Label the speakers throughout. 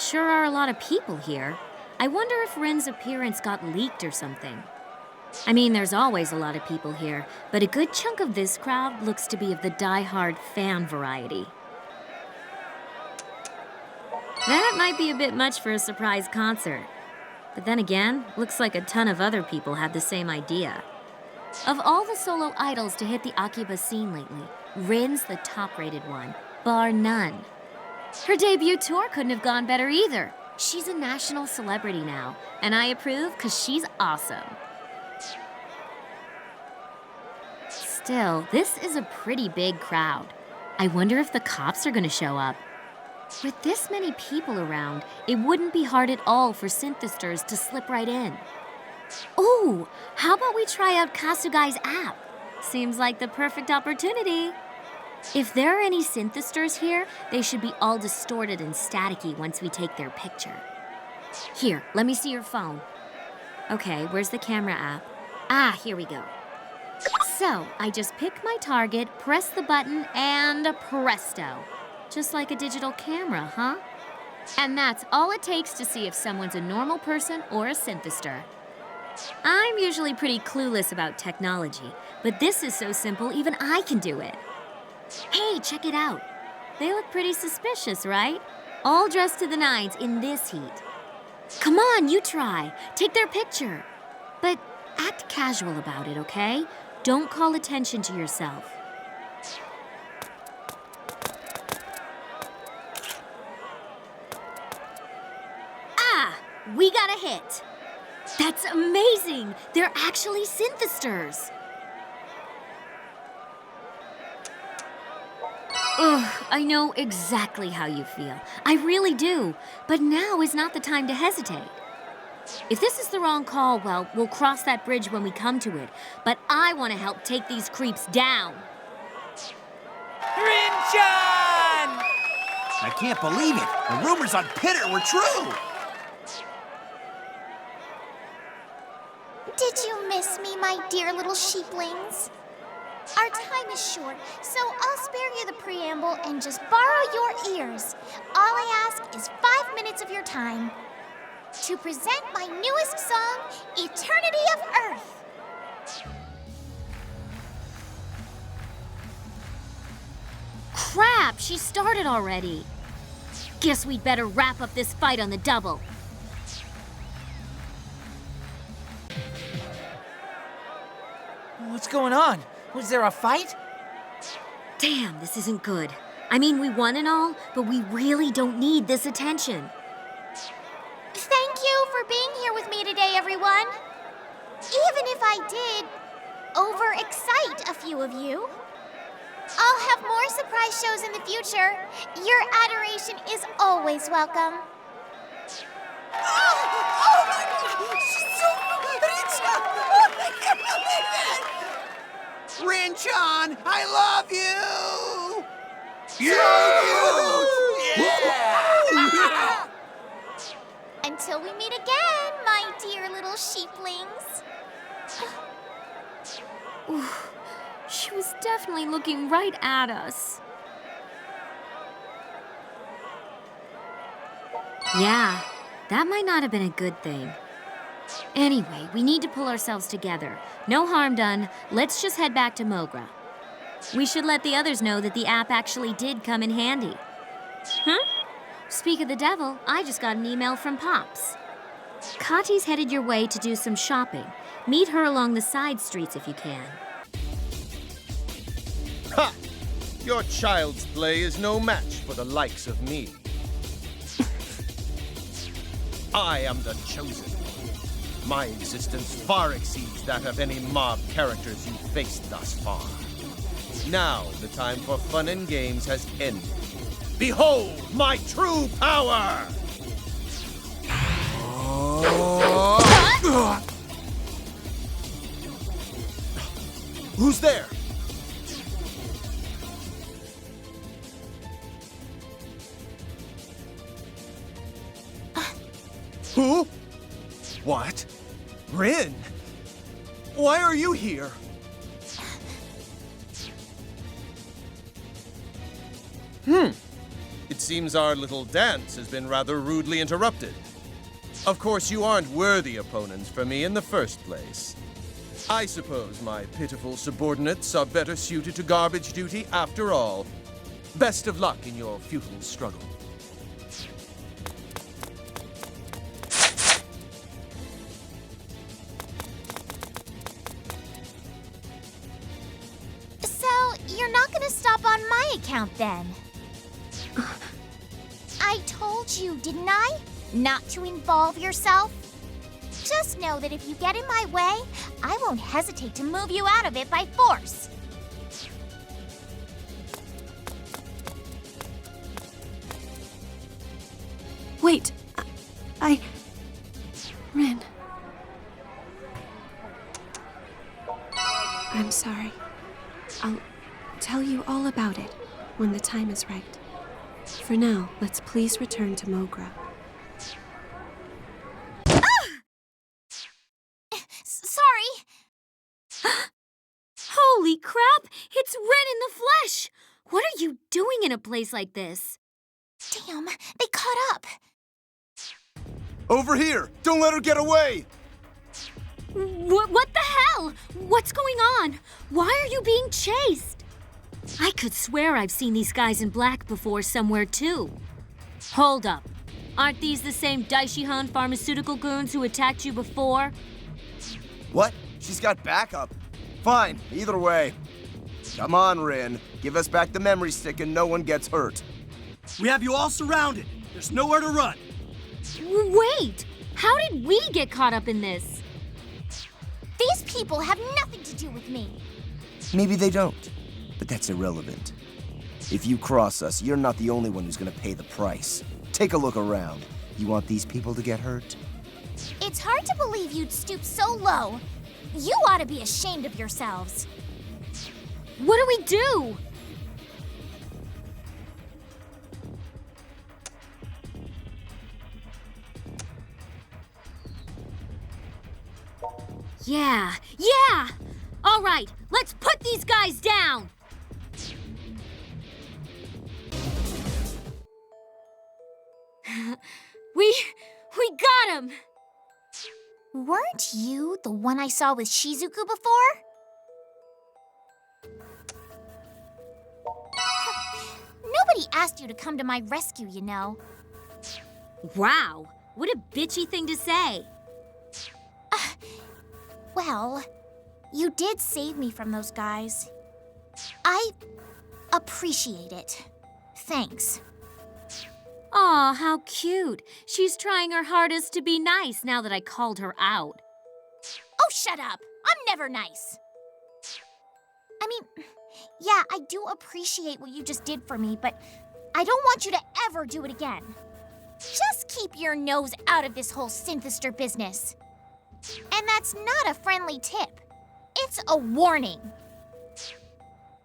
Speaker 1: sure are a lot of people here. I wonder if Rin's appearance got leaked or something. I mean, there's always a lot of people here, but a good chunk of this crowd looks to be of the die-hard fan variety. That might be a bit much for a surprise concert. But then again, looks like a ton of other people had the same idea. Of all the solo idols to hit the Akiba scene lately, Rin's the top-rated one, bar none. Her debut tour couldn't have gone better either. She's a national celebrity now, and I approve because she's awesome. Still, this is a pretty big crowd. I wonder if the cops are gonna show up. With this many people around, it wouldn't be hard at all for synthesters to slip right in. Ooh, how about we try out Kasugai's app? Seems like the perfect opportunity. If there are any synthesters here, they should be all distorted and staticky once we take their picture. Here, let me see your phone. Okay, where's the camera app? Ah, here we go. So, I just pick my target, press the button, and presto. Just like a digital camera, huh? And that's all it takes to see if someone's a normal person or a synthester. I'm usually pretty clueless about technology, but this is so simple even I can do it. Hey, check it out. They look pretty suspicious, right? All dressed to the nines in this heat. Come on, you try. Take their picture. But act casual about it, okay? Don't call attention to yourself. We got a hit. That's amazing. They're actually synthesters. Ugh, I know exactly how you feel. I really do. But now is not the time to hesitate. If this is the wrong call, well, we'll cross that bridge when we come to it. But I want to help take these creeps down.
Speaker 2: Rin-chan! I can't believe it. The rumors on Pitter were true.
Speaker 3: Did you miss me, my dear little sheeplings? Our time is short, so I'll spare you the preamble and just borrow your ears. All I ask is 5 minutes of your time to present my newest song, Eternity of Earth.
Speaker 1: Crap, she started already. Guess we'd better wrap up this fight on the double.
Speaker 2: What's going on? Was there a fight?
Speaker 1: Damn, this isn't good. I mean, we won and all, but we really don't need this attention.
Speaker 3: Thank you for being here with me today, everyone. Even if I did overexcite a few of you. I'll have more surprise shows in the future. Your adoration is always welcome.
Speaker 2: Oh my God! She's so I can't believe it! Rin-chan, I love you! Yeah!
Speaker 3: Until we meet again, my dear little sheeplings.
Speaker 1: Ooh, she was definitely looking right at us. Yeah, that might not have been a good thing. Anyway, we need to pull ourselves together. No harm done. Let's just head back to Mogra. We should let the others know that the app actually did come in handy. Huh? Speak of the devil, I just got an email from Pops. Kati's headed your way to do some shopping. Meet her along the side streets if you can.
Speaker 4: Ha! Your child's play is no match for the likes of me. I am the chosen one. My existence far exceeds that of any mob characters you've faced thus far. Now the time for fun and games has ended. Behold my true power! Who's there? Who? What? Rin? Why are you here? It It seems our little dance has been rather rudely interrupted. Of course, you aren't worthy opponents for me in the first place. I suppose my pitiful subordinates are better suited to garbage duty after all. Best of luck in your futile struggle.
Speaker 3: So, you're not gonna stop on my account then? I told you, didn't I? Not to involve yourself? Just know that if you get in my way, I won't hesitate to move you out of it by force.
Speaker 5: Wait, Rin. I'm sorry. I'll tell you all about it when the time is right. For now, let's please return to Mogra.
Speaker 3: Sorry.
Speaker 1: Holy crap! It's Ren in the flesh! What are you doing in a place like this?
Speaker 3: Damn, they caught up.
Speaker 2: Over here! Don't let her get away!
Speaker 1: What the hell? What's going on? Why are you being chased? I could swear I've seen these guys in black before somewhere too. Hold up. Aren't these the same Daishihan pharmaceutical goons who attacked you before?
Speaker 2: What? She's got backup. Fine, either way. Come on, Rin. Give us back the memory stick and no one gets hurt.
Speaker 6: We have you all surrounded. There's nowhere to run.
Speaker 1: Wait! How did we get caught up in this?
Speaker 3: These people have nothing to do with me.
Speaker 2: Maybe they don't, but that's irrelevant. If you cross us, you're not the only one who's gonna pay the price. Take a look around. You want these people to get hurt?
Speaker 3: It's hard to believe you'd stoop so low. You ought to be ashamed of yourselves.
Speaker 1: What do we do? Yeah! All right, let's put these guys down! We got him!
Speaker 3: Weren't you the one I saw with Shizuku before? Nobody asked you to come to my rescue, you know.
Speaker 1: Wow, what a bitchy thing to say.
Speaker 3: Well, you did save me from those guys. I appreciate it. Thanks.
Speaker 1: Aw, how cute. She's trying her hardest to be nice now that I called her out.
Speaker 3: Oh, shut up. I'm never nice. I mean, yeah, I do appreciate what you just did for me, but I don't want you to ever do it again. Just keep your nose out of this whole synthester business. And that's not a friendly tip. It's a warning.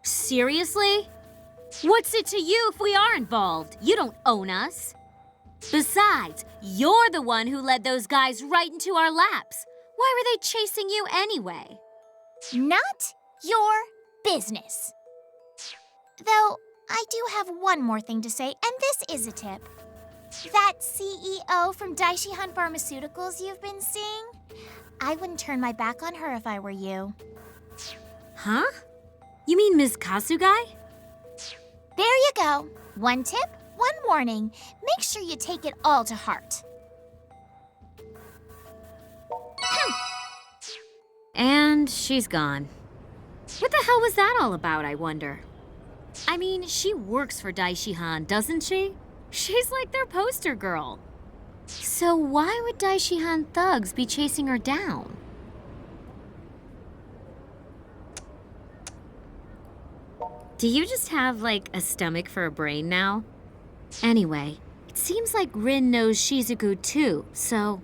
Speaker 1: Seriously? What's it to you if we are involved? You don't own us. Besides, you're the one who led those guys right into our laps. Why were they chasing you anyway?
Speaker 3: Not your business. Though, I do have one more thing to say, and this is a tip. That CEO from Daishihan Pharmaceuticals you've been seeing? I wouldn't turn my back on her if I were you.
Speaker 1: Huh? You mean Ms. Kasugai?
Speaker 3: There you go. One tip, one warning. Make sure you take it all to heart.
Speaker 1: And she's gone. What the hell was that all about, I wonder? I mean, she works for Daishihan, doesn't she? She's like their poster girl. So why would Daishihan thugs be chasing her down? Do you just have, like, a stomach for a brain now? Anyway, it seems like Rin knows Shizuku too, so...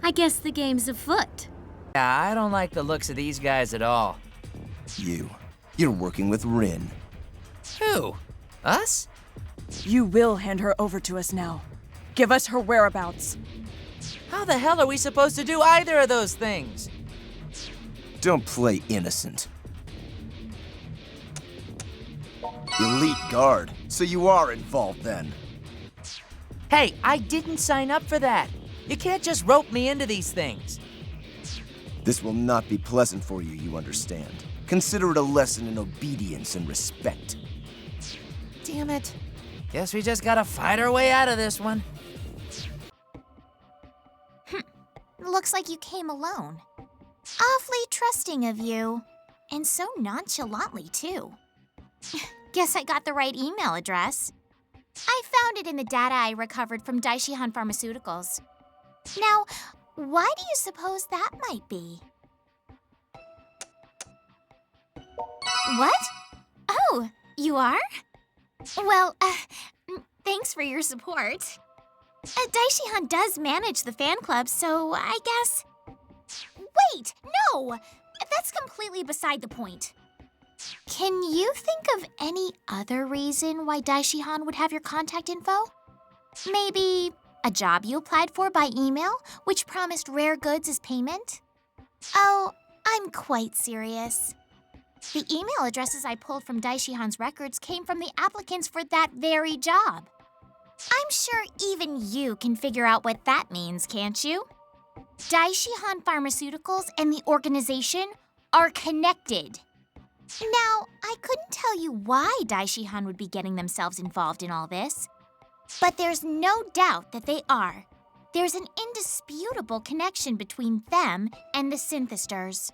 Speaker 1: I guess the game's afoot.
Speaker 7: Yeah, I don't like the looks of these guys at all.
Speaker 2: You're working with Rin.
Speaker 7: Who? Us?
Speaker 8: You will hand her over to us now. Give us her whereabouts.
Speaker 7: How the hell are we supposed to do either of those things?
Speaker 2: Don't play innocent. Elite guard. So you are involved then.
Speaker 7: Hey, I didn't sign up for that. You can't just rope me into these things.
Speaker 2: This will not be pleasant for you, you understand. Consider it a lesson in obedience and respect.
Speaker 7: Damn it. Guess we just gotta fight our way out of this one.
Speaker 3: Looks like you came alone. Awfully trusting of you. And so nonchalantly, too. Guess I got the right email address. I found it in the data I recovered from Daishihan Pharmaceuticals. Now, why do you suppose that might be? What? Oh, you are? Well, thanks for your support. Daishihan does manage the fan club, so I guess... Wait, no! That's completely beside the point. Can you think of any other reason why Daishihan would have your contact info? Maybe a job you applied for by email, which promised rare goods as payment? Oh, I'm quite serious. The email addresses I pulled from Daishihan's records came from the applicants for that very job. I'm sure even you can figure out what that means, can't you? Daishihan Pharmaceuticals and the organization are connected. Now, I couldn't tell you why Daishihan would be getting themselves involved in all this, but there's no doubt that they are. There's an indisputable connection between them and the Synthesters.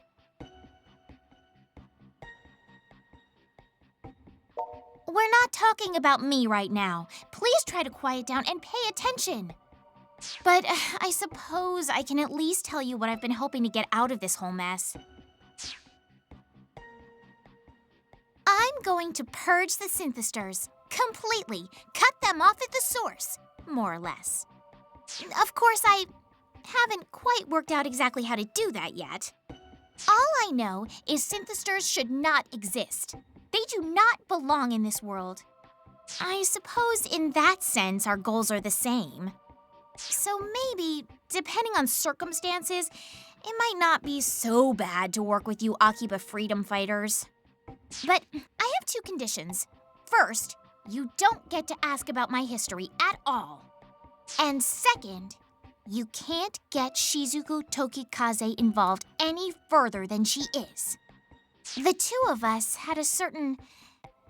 Speaker 3: We're not talking about me right now. Please try to quiet down and pay attention. But I suppose I can at least tell you what I've been hoping to get out of this whole mess. I'm going to purge the Synthesters completely, cut them off at the source, more or less. Of course, I haven't quite worked out exactly how to do that yet. All I know is Synthesters should not exist. They do not belong in this world. I suppose in that sense our goals are the same. So maybe, depending on circumstances, it might not be so bad to work with you Akiba freedom fighters. But I have two conditions. First, you don't get to ask about my history at all. And second, you can't get Shizuku Tokikaze involved any further than she is. The two of us had a certain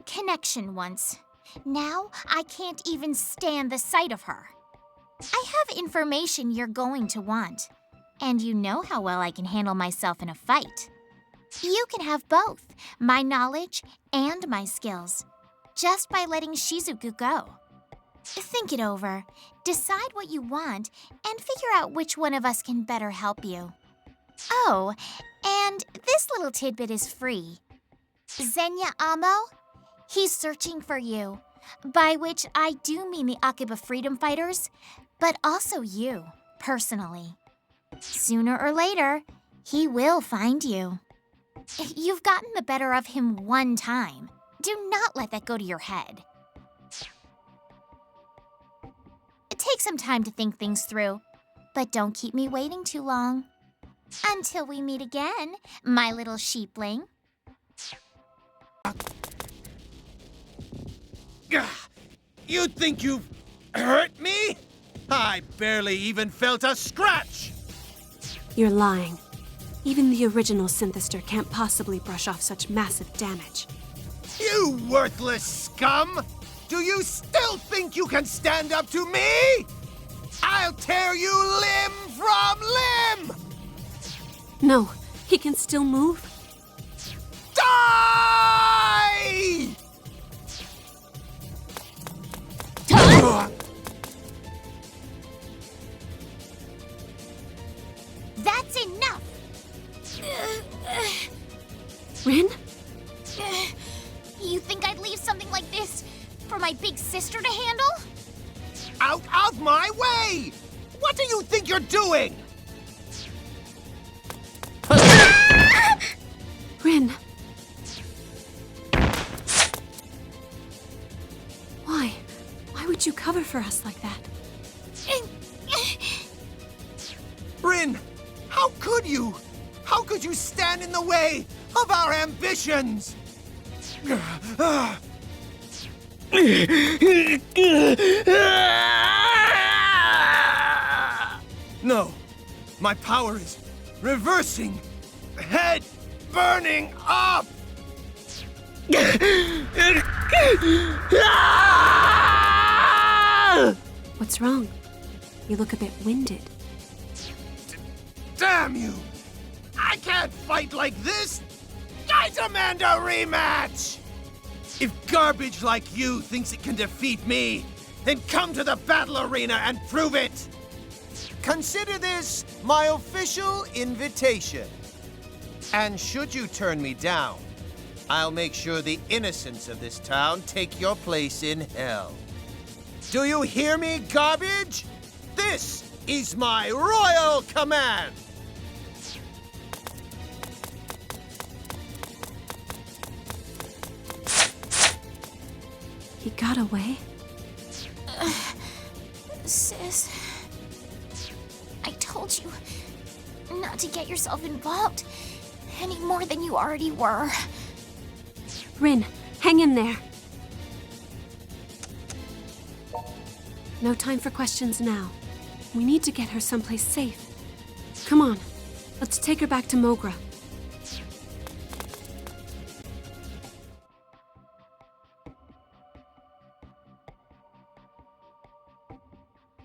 Speaker 3: connection once. Now I can't even stand the sight of her. I have information you're going to want, and you know how well I can handle myself in a fight. You can have both, my knowledge and my skills, just by letting Shizuku go. Think it over, decide what you want, and figure out which one of us can better help you. Oh, and this little tidbit is free. Zenya Amo, he's searching for you, by which I do mean the Akiba freedom fighters, but also you, personally. Sooner or later, he will find you. You've gotten the better of him one time. Do not let that go to your head. Take some time to think things through, but don't keep me waiting too long. Until we meet again, my little sheepling.
Speaker 4: You think you've hurt me? I barely even felt a scratch!
Speaker 5: You're lying. Even the original Synthester can't possibly brush off such massive damage.
Speaker 4: You worthless scum! Do you still think you can stand up to me? I'll tear you limb from limb!
Speaker 5: No, he can still move.
Speaker 4: Die!
Speaker 3: That's enough!
Speaker 5: Rin?
Speaker 3: You think I'd leave something like this for my big sister to handle?
Speaker 4: Out of my way! What do you think you're doing?
Speaker 5: Rin. Why? Why would you cover for us like that?
Speaker 4: Bryn, how could you? How could you stand in the way of our ambitions? No, my power is reversing. Head burning up.
Speaker 5: What's wrong? You look a bit winded.
Speaker 4: Damn you! I can't fight like this! I demand a rematch! If garbage like you thinks it can defeat me, then come to the battle arena and prove it! Consider this my official invitation. And should you turn me down, I'll make sure the innocents of this town take your place in hell. Do you hear me, garbage? This is my royal command!
Speaker 5: He got away?
Speaker 3: Sis, I told you not to get yourself involved any more than you already were.
Speaker 5: Rin, hang in there. No time for questions now. We need to get her someplace safe. Come on, let's take her back to Mogra.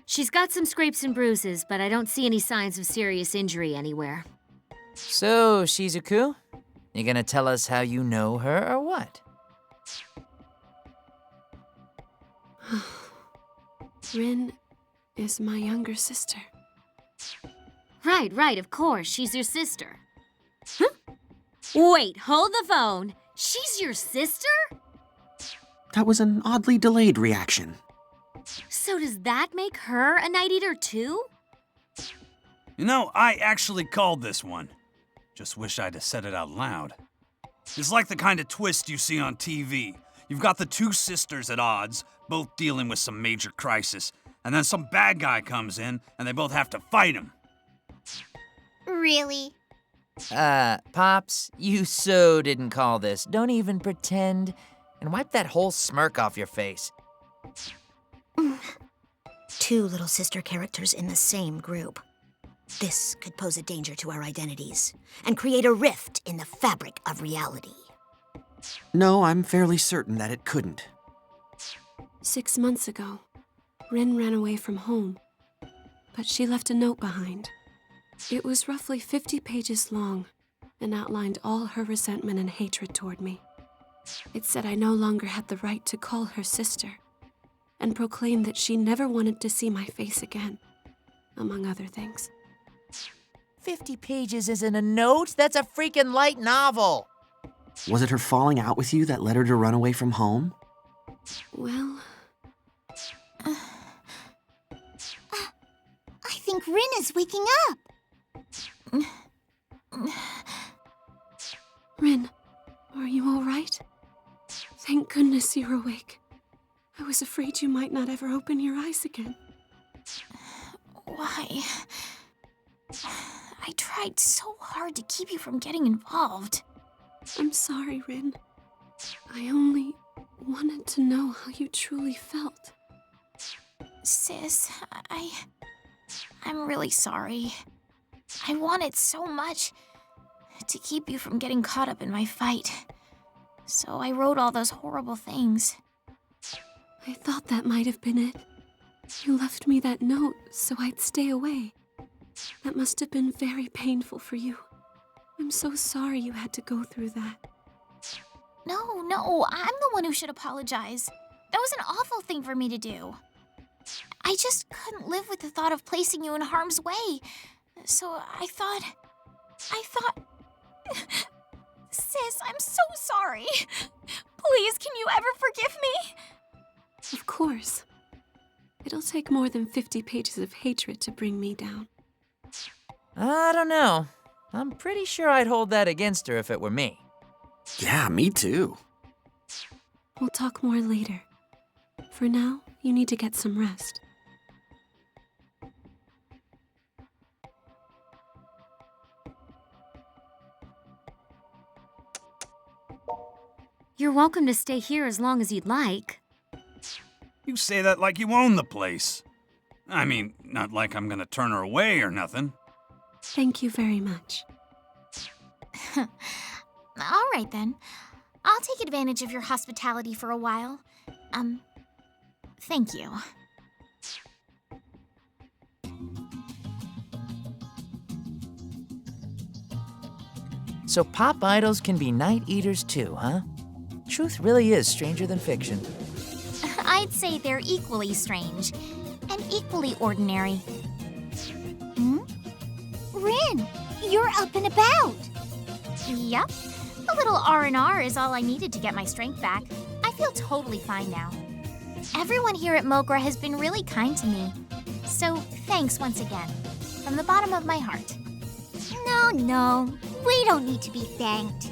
Speaker 1: She's got some scrapes and bruises, but I don't see any signs of serious injury anywhere.
Speaker 7: So, Shizuku, you gonna tell us how you know her or what?
Speaker 5: Rin is my younger sister.
Speaker 1: Right, of course. She's your sister. Huh? Wait, hold the phone. She's your sister?
Speaker 9: That was an oddly delayed reaction.
Speaker 1: So does that make her a Night Eater too?
Speaker 6: You know, I actually called this one. Just wish I'd have said it out loud. It's like the kind of twist you see on TV. You've got the two sisters at odds, both dealing with some major crisis, and then some bad guy comes in, and they both have to fight him.
Speaker 3: Really?
Speaker 7: Pops, you so didn't call this. Don't even pretend. And wipe that whole smirk off your face.
Speaker 10: Two little sister characters in the same group. This could pose a danger to our identities and create a rift in the fabric of reality.
Speaker 9: No, I'm fairly certain that it couldn't.
Speaker 5: 6 months ago, Rin ran away from home, but she left a note behind. It was roughly 50 pages long and outlined all her resentment and hatred toward me. It said I no longer had the right to call her sister, and proclaimed that she never wanted to see my face again, among other things.
Speaker 7: 50 pages isn't a note, that's a freaking light novel.
Speaker 9: Was it her falling out with you that led her to run away from home?
Speaker 5: Well,
Speaker 3: I think Rin is waking up.
Speaker 5: Rin, are you all right? Thank goodness you're awake. I was afraid you might not ever open your eyes again.
Speaker 3: Why? I tried so hard to keep you from getting involved.
Speaker 5: I'm sorry, Rin. I only wanted to know how you truly felt.
Speaker 3: Sis, I'm really sorry. I wanted so much to keep you from getting caught up in my fight. So I wrote all those horrible things.
Speaker 5: I thought that might have been it. You left me that note so I'd stay away. That must have been very painful for you. I'm so sorry you had to go through that.
Speaker 3: No, I'm the one who should apologize. That was an awful thing for me to do. I just couldn't live with the thought of placing you in harm's way. So I thought... Sis, I'm so sorry. Please, can you ever forgive me?
Speaker 5: Of course. It'll take more than 50 pages of hatred to bring me down.
Speaker 7: I don't know. I'm pretty sure I'd hold that against her if it were me.
Speaker 9: Yeah, me too.
Speaker 5: We'll talk more later. For now, you need to get some rest.
Speaker 1: You're welcome to stay here as long as you'd like.
Speaker 6: You say that like you own the place. I mean, not like I'm gonna turn her away or nothing.
Speaker 5: Thank you very much.
Speaker 3: All right then. I'll take advantage of your hospitality for a while. Thank you.
Speaker 7: So pop idols can be night eaters too, huh? Truth really is stranger than fiction.
Speaker 3: I'd say they're equally strange and equally ordinary. Rin, you're up and about. Yep. A little R&R is all I needed to get my strength back. I feel totally fine now. Everyone here at Mogra has been really kind to me. So thanks once again, from the bottom of my heart.
Speaker 11: No, we don't need to be thanked.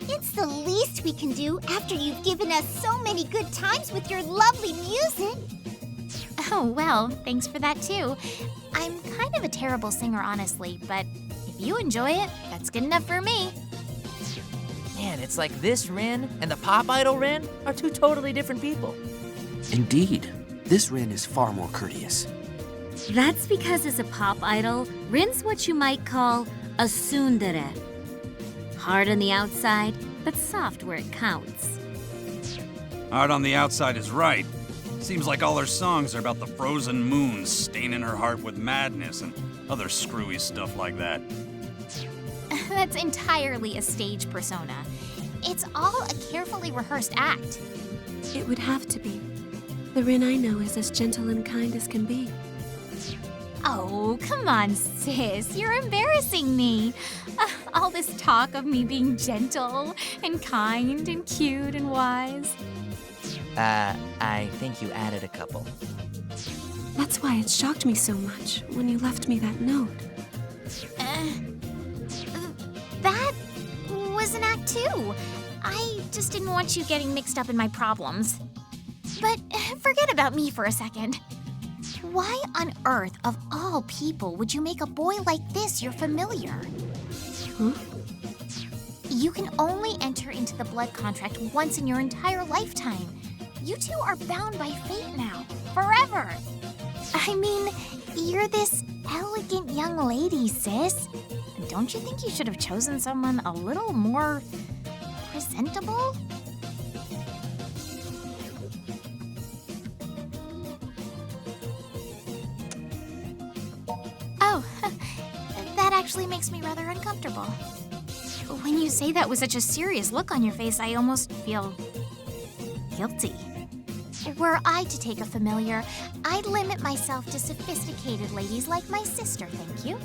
Speaker 11: It's the least we can do after you've given us so many good times with your lovely music.
Speaker 3: Oh, well, thanks for that too. I'm kind of a terrible singer, honestly, but if you enjoy it, that's good enough for me.
Speaker 7: Man, it's like this Rin and the pop idol Rin are two totally different people.
Speaker 9: Indeed, this Rin is far more courteous.
Speaker 1: That's because as a pop idol, Rin's what you might call a tsundere. Hard on the outside, but soft where it counts.
Speaker 6: Hard on the outside is right. Seems like all her songs are about the frozen moon staining her heart with madness and other screwy stuff like that.
Speaker 3: That's entirely a stage persona. It's all a carefully rehearsed act.
Speaker 5: It would have to be. The Rin I know is as gentle and kind as can be.
Speaker 3: Oh, come on, sis. You're embarrassing me. All this talk of me being gentle and kind and cute and wise.
Speaker 7: I think you added a couple.
Speaker 5: That's why it shocked me so much when you left me that note.
Speaker 3: That was an act too. I just didn't want you getting mixed up in my problems. But forget about me for a second. Why on earth, of all people, would you make a boy like this your familiar?
Speaker 5: Huh?
Speaker 3: You can only enter into the blood contract once in your entire lifetime. You two are bound by fate now, forever. I mean, you're this elegant young lady, sis. Don't you think you should have chosen someone a little more presentable? Oh, that actually makes me rather uncomfortable. When you say that with such a serious look on your face, I almost feel guilty. Were I to take a familiar, I'd limit myself to sophisticated ladies like my sister, thank you.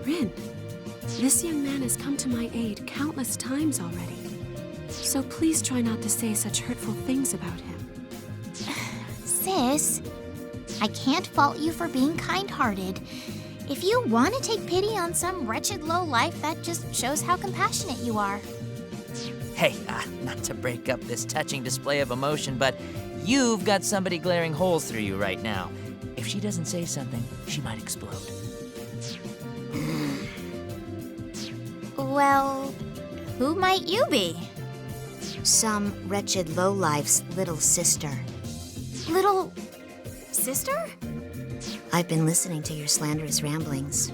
Speaker 5: Rin, this young man has come to my aid countless times already. So please try not to say such hurtful things about him.
Speaker 3: Sis, I can't fault you for being kind-hearted. If you want to take pity on some wretched lowlife, that just shows how compassionate you are.
Speaker 7: Hey, not to break up this touching display of emotion, but you've got somebody glaring holes through you right now. If she doesn't say something, she might explode.
Speaker 3: Well, who might you be?
Speaker 10: Some wretched lowlife's little sister.
Speaker 3: Little sister?
Speaker 10: I've been listening to your slanderous ramblings.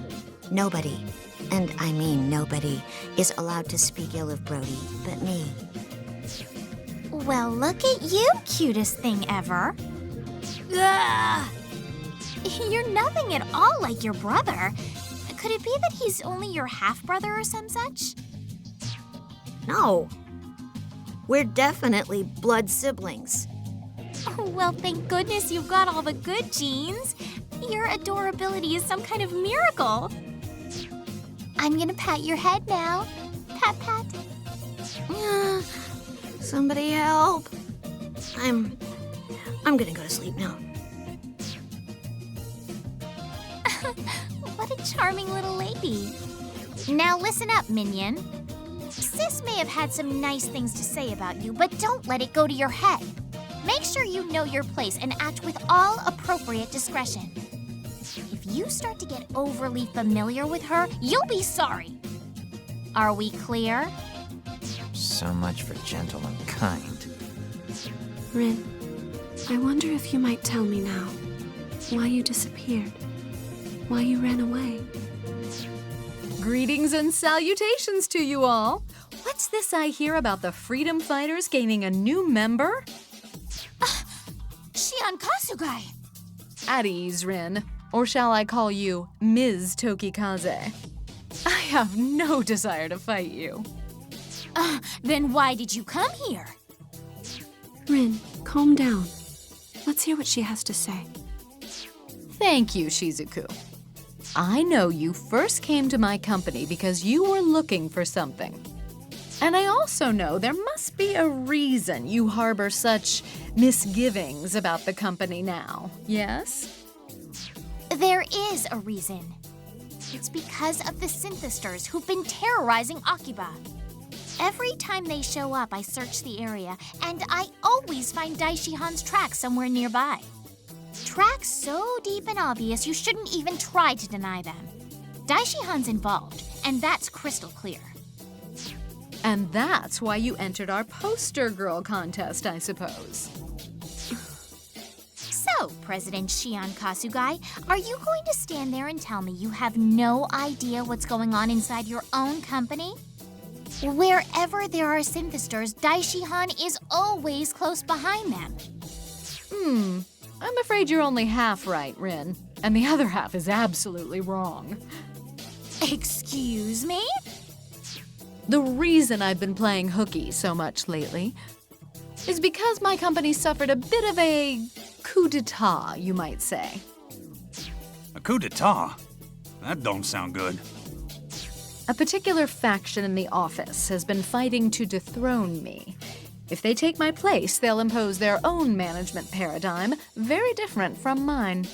Speaker 10: Nobody, and I mean nobody, is allowed to speak ill of Brody but me.
Speaker 3: Well, look at you, cutest thing ever. Ugh. You're nothing at all like your brother. Could it be that he's only your half-brother or some such?
Speaker 10: No. We're definitely blood siblings.
Speaker 3: Oh, well, thank goodness you've got all the good genes. Your adorability is some kind of miracle. I'm gonna pat your head now. Pat, pat.
Speaker 10: Somebody help. I'm gonna go to sleep now.
Speaker 3: What a charming little lady. Now listen up, minion. Sis may have had some nice things to say about you, but don't let it go to your head. Make sure you know your place and act with all appropriate discretion. If you start to get overly familiar with her, you'll be sorry. Are we clear?
Speaker 7: So much for gentle and kind.
Speaker 5: Rin, I wonder if you might tell me now why you disappeared, why you ran away.
Speaker 12: Greetings and salutations to you all. What's this I hear about the freedom fighters gaining a new member?
Speaker 3: Shion Kasugai!
Speaker 12: At ease, Rin. Or shall I call you Ms. Tokikaze? I have no desire to fight you.
Speaker 3: Then why did you come here?
Speaker 5: Rin, calm down. Let's hear what she has to say.
Speaker 12: Thank you, Shizuku. I know you first came to my company because you were looking for something. And I also know there must be a reason you harbor such misgivings about the company now, yes?
Speaker 3: There is a reason. It's because of the synthesters who've been terrorizing Akiba. Every time they show up, I search the area, and I always find Daishihan's tracks somewhere nearby. Tracks so deep and obvious you shouldn't even try to deny them. Daishihan's involved, and that's crystal clear.
Speaker 12: And that's why you entered our poster girl contest, I suppose.
Speaker 3: So, President Shion Kasugai, are you going to stand there and tell me you have no idea what's going on inside your own company? Wherever there are synthesters, Daishihan is always close behind them.
Speaker 12: I'm afraid you're only half right, Rin, and the other half is absolutely wrong.
Speaker 3: Excuse me?
Speaker 12: The reason I've been playing hooky so much lately is because my company suffered a bit of a coup d'etat, you might say.
Speaker 6: A coup d'etat? That don't sound good.
Speaker 12: A particular faction in the office has been fighting to dethrone me. If they take my place, they'll impose their own management paradigm, very different from mine.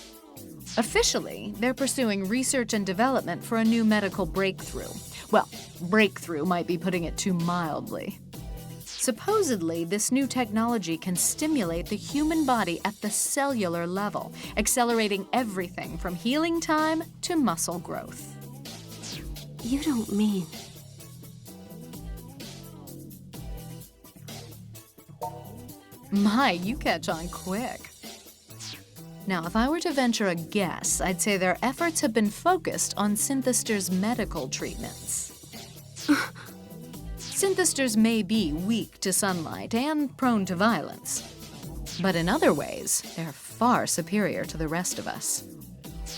Speaker 12: Officially, they're pursuing research and development for a new medical breakthrough. Well, breakthrough might be putting it too mildly. Supposedly, this new technology can stimulate the human body at the cellular level, accelerating everything from healing time to muscle growth.
Speaker 5: You don't mean...
Speaker 12: My, you catch on quick. Now, if I were to venture a guess, I'd say their efforts have been focused on synthesters' medical treatments. Synthesters may be weak to sunlight and prone to violence, but in other ways, they're far superior to the rest of us.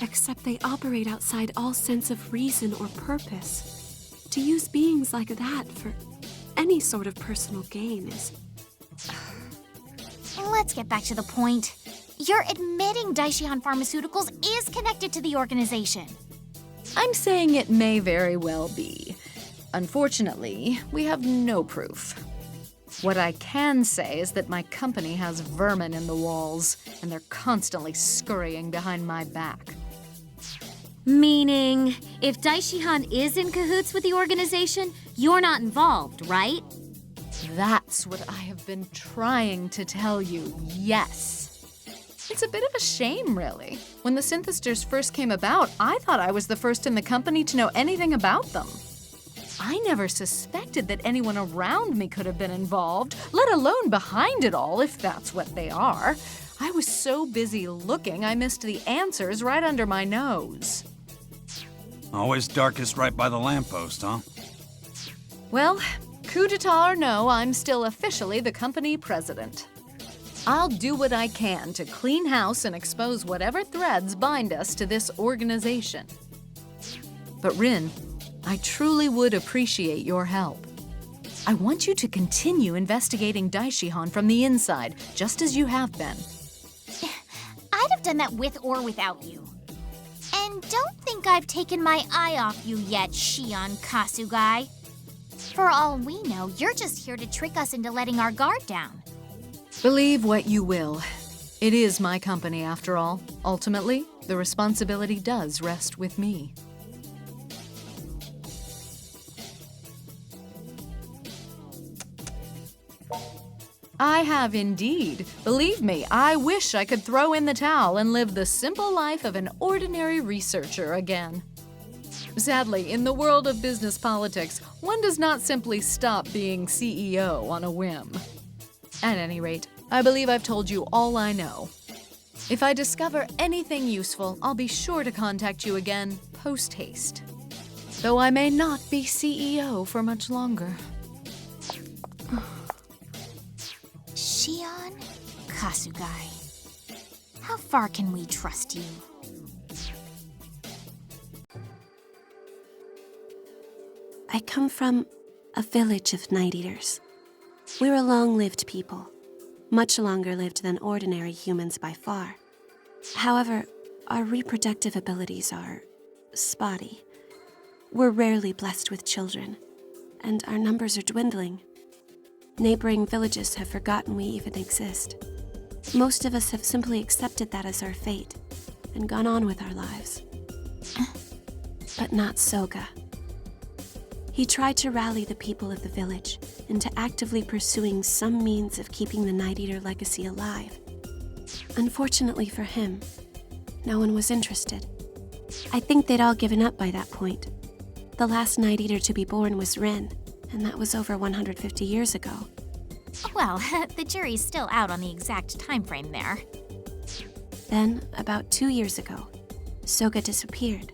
Speaker 5: Except they operate outside all sense of reason or purpose. To use beings like that for any sort of personal gain is...
Speaker 3: Let's get back to the point. You're admitting Daishihan Pharmaceuticals is connected to the organization.
Speaker 12: I'm saying it may very well be. Unfortunately, we have no proof. What I can say is that my company has vermin in the walls, and they're constantly scurrying behind my back.
Speaker 1: Meaning, if Daishihan is in cahoots with the organization, you're not involved, right?
Speaker 12: That's what I have been trying to tell you, yes. It's a bit of a shame, really. When the synthesters first came about, I thought I was the first in the company to know anything about them. I never suspected that anyone around me could have been involved, let alone behind it all, if that's what they are. I was so busy looking, I missed the answers right under my nose.
Speaker 6: Always darkest right by the lamppost, huh?
Speaker 12: Well, coup d'etat or no, I'm still officially the company president. I'll do what I can to clean house and expose whatever threads bind us to this organization. But Rin, I truly would appreciate your help. I want you to continue investigating Daishihan from the inside, just as you have been.
Speaker 3: I'd have done that with or without you. And don't think I've taken my eye off you yet, Shion Kasugai. For all we know, you're just here to trick us into letting our guard down.
Speaker 12: Believe what you will. It is my company, after all. Ultimately, the responsibility does rest with me. I have indeed. Believe me, I wish I could throw in the towel and live the simple life of an ordinary researcher again. Sadly, in the world of business politics, one does not simply stop being CEO on a whim. At any rate, I believe I've told you all I know. If I discover anything useful, I'll be sure to contact you again post-haste. Though I may not be CEO for much longer.
Speaker 3: Shion Kasugai. How far can we trust you?
Speaker 5: I come from a village of night eaters. We're a long-lived people, much longer lived than ordinary humans by far. However, our reproductive abilities are spotty. We're rarely blessed with children, and our numbers are dwindling. Neighboring villages have forgotten we even exist. Most of us have simply accepted that as our fate and gone on with our lives. But not Soga. He tried to rally the people of the village into actively pursuing some means of keeping the Night Eater legacy alive. Unfortunately for him, no one was interested. I think they'd all given up by that point. The last Night Eater to be born was Rin, and that was over 150 years ago.
Speaker 3: Well, the jury's still out on the exact time frame there.
Speaker 5: Then, about 2 years ago, Soga disappeared.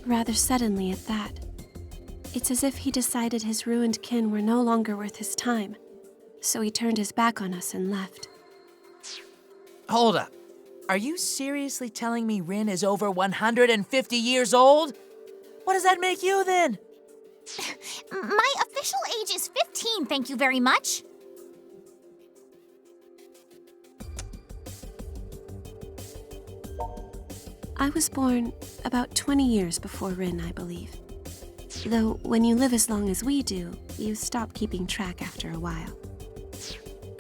Speaker 5: Rather suddenly at that. It's as if he decided his ruined kin were no longer worth his time, so he turned his back on us and left.
Speaker 7: Hold up. Are you seriously telling me Rin is over 150 years old? What does that make you then?
Speaker 3: My official age is 15, thank you very much.
Speaker 5: I was born about 20 years before Rin, I believe. Though when you live as long as we do, you stop keeping track after a while.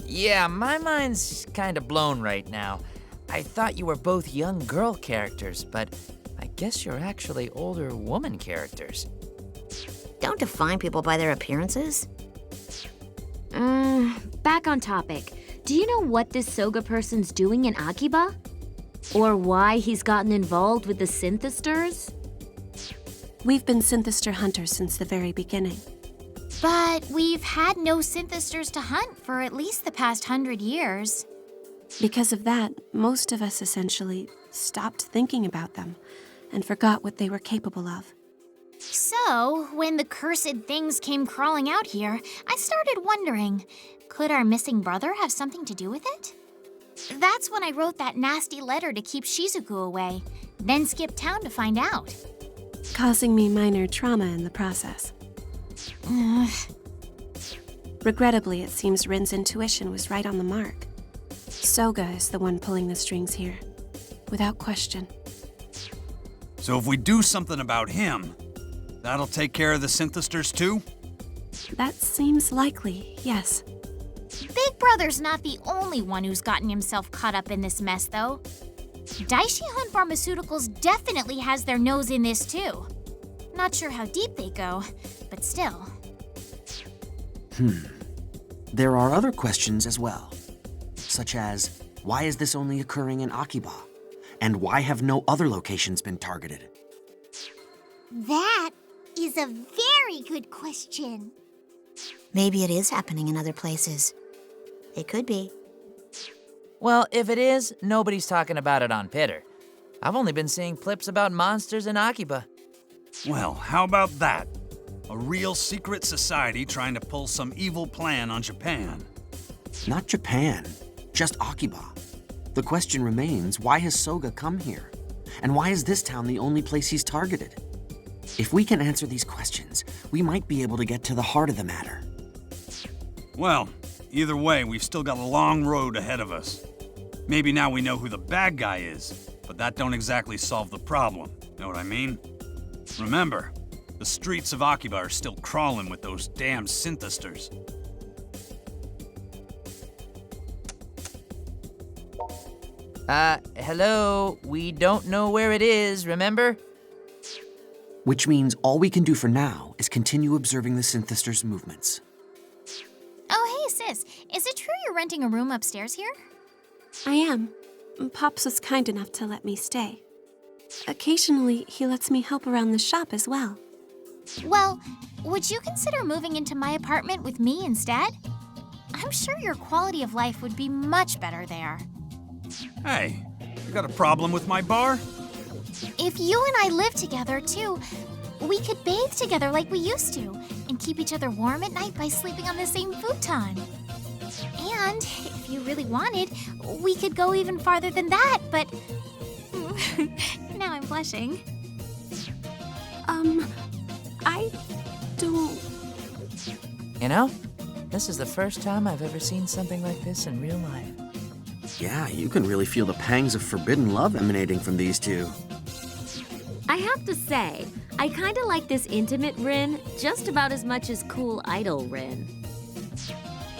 Speaker 7: Yeah, my mind's kinda blown right now. I thought you were both young girl characters, but I guess you're actually older woman characters.
Speaker 10: Don't define people by their appearances.
Speaker 1: Back on topic. Do you know what this Soga person's doing in Akiba? Or why he's gotten involved with the synthesters?
Speaker 5: We've been synthester hunters since the very beginning.
Speaker 3: But we've had no synthesters to hunt for at least the past 100 years.
Speaker 5: Because of that, most of us essentially stopped thinking about them and forgot what they were capable of.
Speaker 3: So, when the cursed things came crawling out here, I started wondering, could our missing brother have something to do with it? That's when I wrote that nasty letter to keep Shizuku away, then skipped town to find out.
Speaker 5: Causing me minor trauma in the process. Regrettably, it seems Rin's intuition was right on the mark. Soga is the one pulling the strings here, without question.
Speaker 6: So if we do something about him, that'll take care of the synthesters too?
Speaker 5: That seems likely, yes.
Speaker 3: Big Brother's not the only one who's gotten himself caught up in this mess, though. Daishihan Pharmaceuticals definitely has their nose in this, too. Not sure how deep they go, but still.
Speaker 9: There are other questions as well, such as, why is this only occurring in Akiba? And why have no other locations been targeted?
Speaker 11: That is a very good question.
Speaker 10: Maybe it is happening in other places. It could be.
Speaker 7: Well, if it is, nobody's talking about it on Pitter. I've only been seeing clips about monsters in Akiba.
Speaker 6: Well, how about that? A real secret society trying to pull some evil plan on Japan.
Speaker 9: Not Japan, just Akiba. The question remains, why has Soga come here? And why is this town the only place he's targeted? If we can answer these questions, we might be able to get to the heart of the matter.
Speaker 6: Well, either way, we've still got a long road ahead of us. Maybe now we know who the bad guy is, but that don't exactly solve the problem. Know what I mean? Remember, the streets of Akiba are still crawling with those damn synthesters.
Speaker 7: Hello? We don't know where it is, remember?
Speaker 9: Which means all we can do for now is continue observing the synthesters' movements.
Speaker 3: Oh, hey, sis. Is it true you're renting a room upstairs here?
Speaker 5: I am. Pops was kind enough to let me stay. Occasionally, he lets me help around the shop as well.
Speaker 3: Well, would you consider moving into my apartment with me instead? I'm sure your quality of life would be much better there.
Speaker 6: Hey, you got a problem with my bar?
Speaker 3: If you and I lived together, too, we could bathe together like we used to, and keep each other warm at night by sleeping on the same futon. And, if you really wanted, we could go even farther than that, but... now I'm blushing.
Speaker 5: I don't...
Speaker 7: You know, this is the first time I've ever seen something like this in real life.
Speaker 9: Yeah, you can really feel the pangs of forbidden love emanating from these two.
Speaker 1: I have to say, I kinda like this intimate Rin just about as much as cool idol Rin.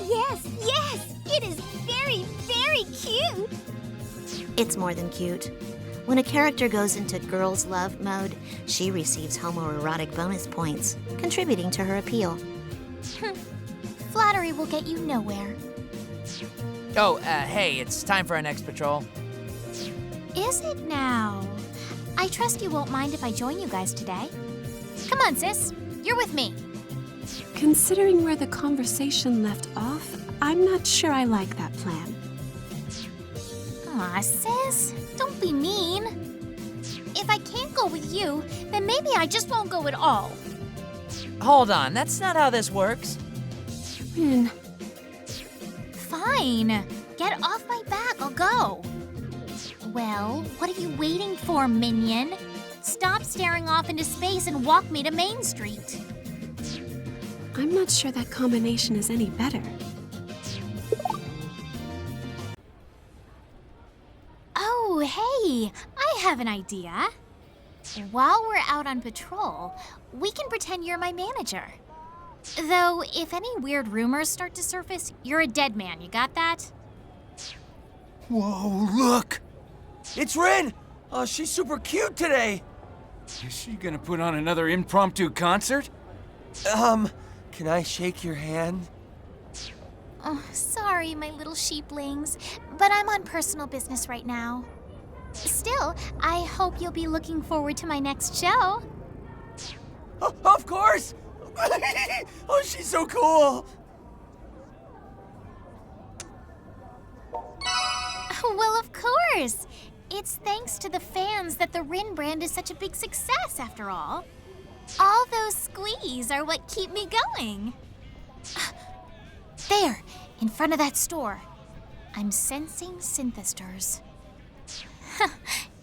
Speaker 11: Yes, yes! It is very, very cute!
Speaker 10: It's more than cute. When a character goes into girls' love mode, she receives homoerotic bonus points, contributing to her appeal.
Speaker 3: Flattery will get you nowhere.
Speaker 7: Oh, hey, it's time for our next patrol.
Speaker 3: Is it now? I trust you won't mind if I join you guys today. Come on, sis. You're with me.
Speaker 5: Considering where the conversation left off, I'm not sure I like that plan.
Speaker 3: Aw, sis. Don't be mean. If I can't go with you, then maybe I just won't go at all.
Speaker 7: Hold on, that's not how this works.
Speaker 5: Rin,
Speaker 3: Fine. Get off my back. I'll go. Well, what are you waiting for, minion? Stop staring off into space and walk me to Main Street.
Speaker 5: I'm not sure that combination is any better.
Speaker 3: Oh, hey, I have an idea. While we're out on patrol, we can pretend you're my manager. Though, if any weird rumors start to surface, you're a dead man, you got that?
Speaker 2: Whoa, look! It's Rin! Oh, she's super cute today!
Speaker 13: Is she gonna put on another impromptu concert?
Speaker 2: Can I shake your hand?
Speaker 3: Oh, sorry, my little sheeplings, but I'm on personal business right now. Still, I hope you'll be looking forward to my next show.
Speaker 2: Oh, of course! Oh, she's so cool!
Speaker 3: Well, of course. It's thanks to the fans that the Rin brand is such a big success, after all. All those squees are what keep me going. There, in front of that store. I'm sensing synthesters.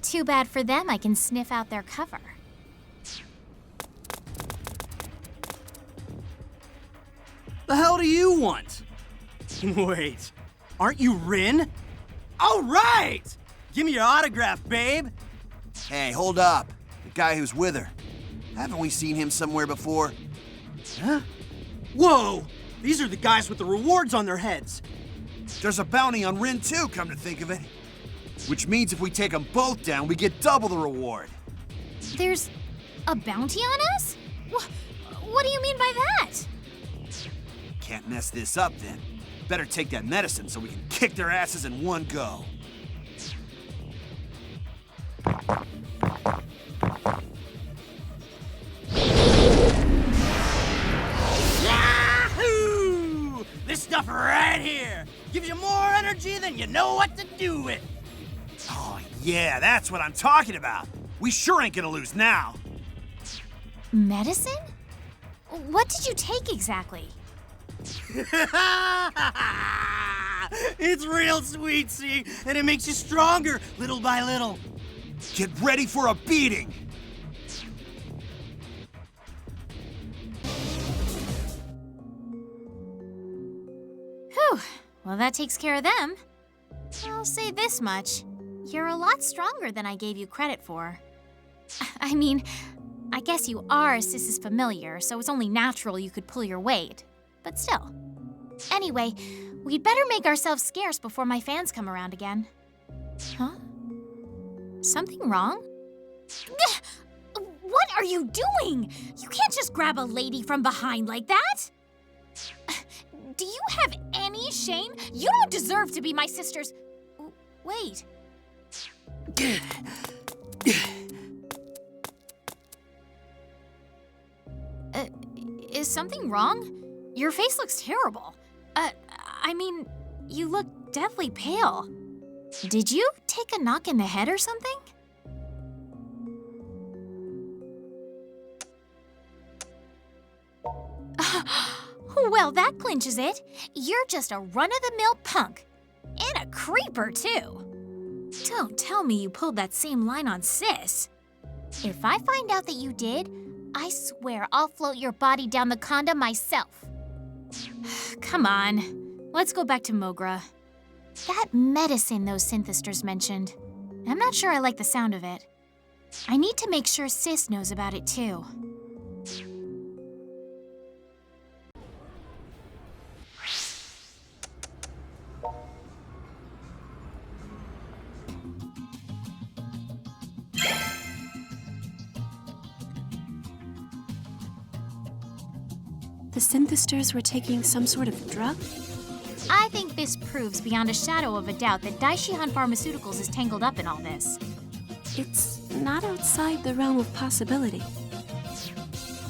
Speaker 3: Too bad for them I can sniff out their cover.
Speaker 14: The hell do you want? Wait, aren't you Rin? All right! Give me your autograph, babe.
Speaker 2: Hey, hold up. The guy who's with her. Haven't we seen him somewhere before?
Speaker 14: Huh? Whoa! These are the guys with the rewards on their heads.
Speaker 2: There's a bounty on Rin too, come to think of it. Which means if we take them both down, we get double the reward.
Speaker 3: There's a bounty on us? What do you mean by that?
Speaker 2: Can't mess this up then. Better take that medicine so we can kick their asses in one go.
Speaker 14: Yahoo! This stuff right here gives you more energy than you know what to do with.
Speaker 2: Oh, yeah, that's what I'm talking about. We sure ain't gonna lose now.
Speaker 3: Medicine? What did you take exactly?
Speaker 14: It's real sweet, see? And it makes you stronger, little by little.
Speaker 2: Get ready for a beating!
Speaker 3: Whew, well that takes care of them. I'll say this much. You're a lot stronger than I gave you credit for. I mean, I guess you are Sis's familiar, so it's only natural you could pull your weight. But still. Anyway, we'd better make ourselves scarce before my fans come around again. Huh? Something wrong? What are you doing? You can't just grab a lady from behind like that. Do you have any shame? You don't deserve to be my sister's... Wait. Is something wrong? Your face looks terrible.
Speaker 15: I mean, you look deathly pale. Did you take a knock in the head or something? Well, that clinches it. You're just a run-of-the-mill punk. And a creeper, too. Don't tell me you pulled that same line on Sis.
Speaker 3: If I find out that you did, I swear I'll float your body down the conda myself.
Speaker 15: Come on. Let's go back to Mogra.
Speaker 3: That medicine those synthesters mentioned.
Speaker 15: I'm not sure I like the sound of it. I need to make sure Sis knows about it, too.
Speaker 5: The synthesters were taking some sort of drug?
Speaker 15: I think this proves beyond a shadow of a doubt that Daishihan Pharmaceuticals is tangled up in all this.
Speaker 5: It's not outside the realm of possibility.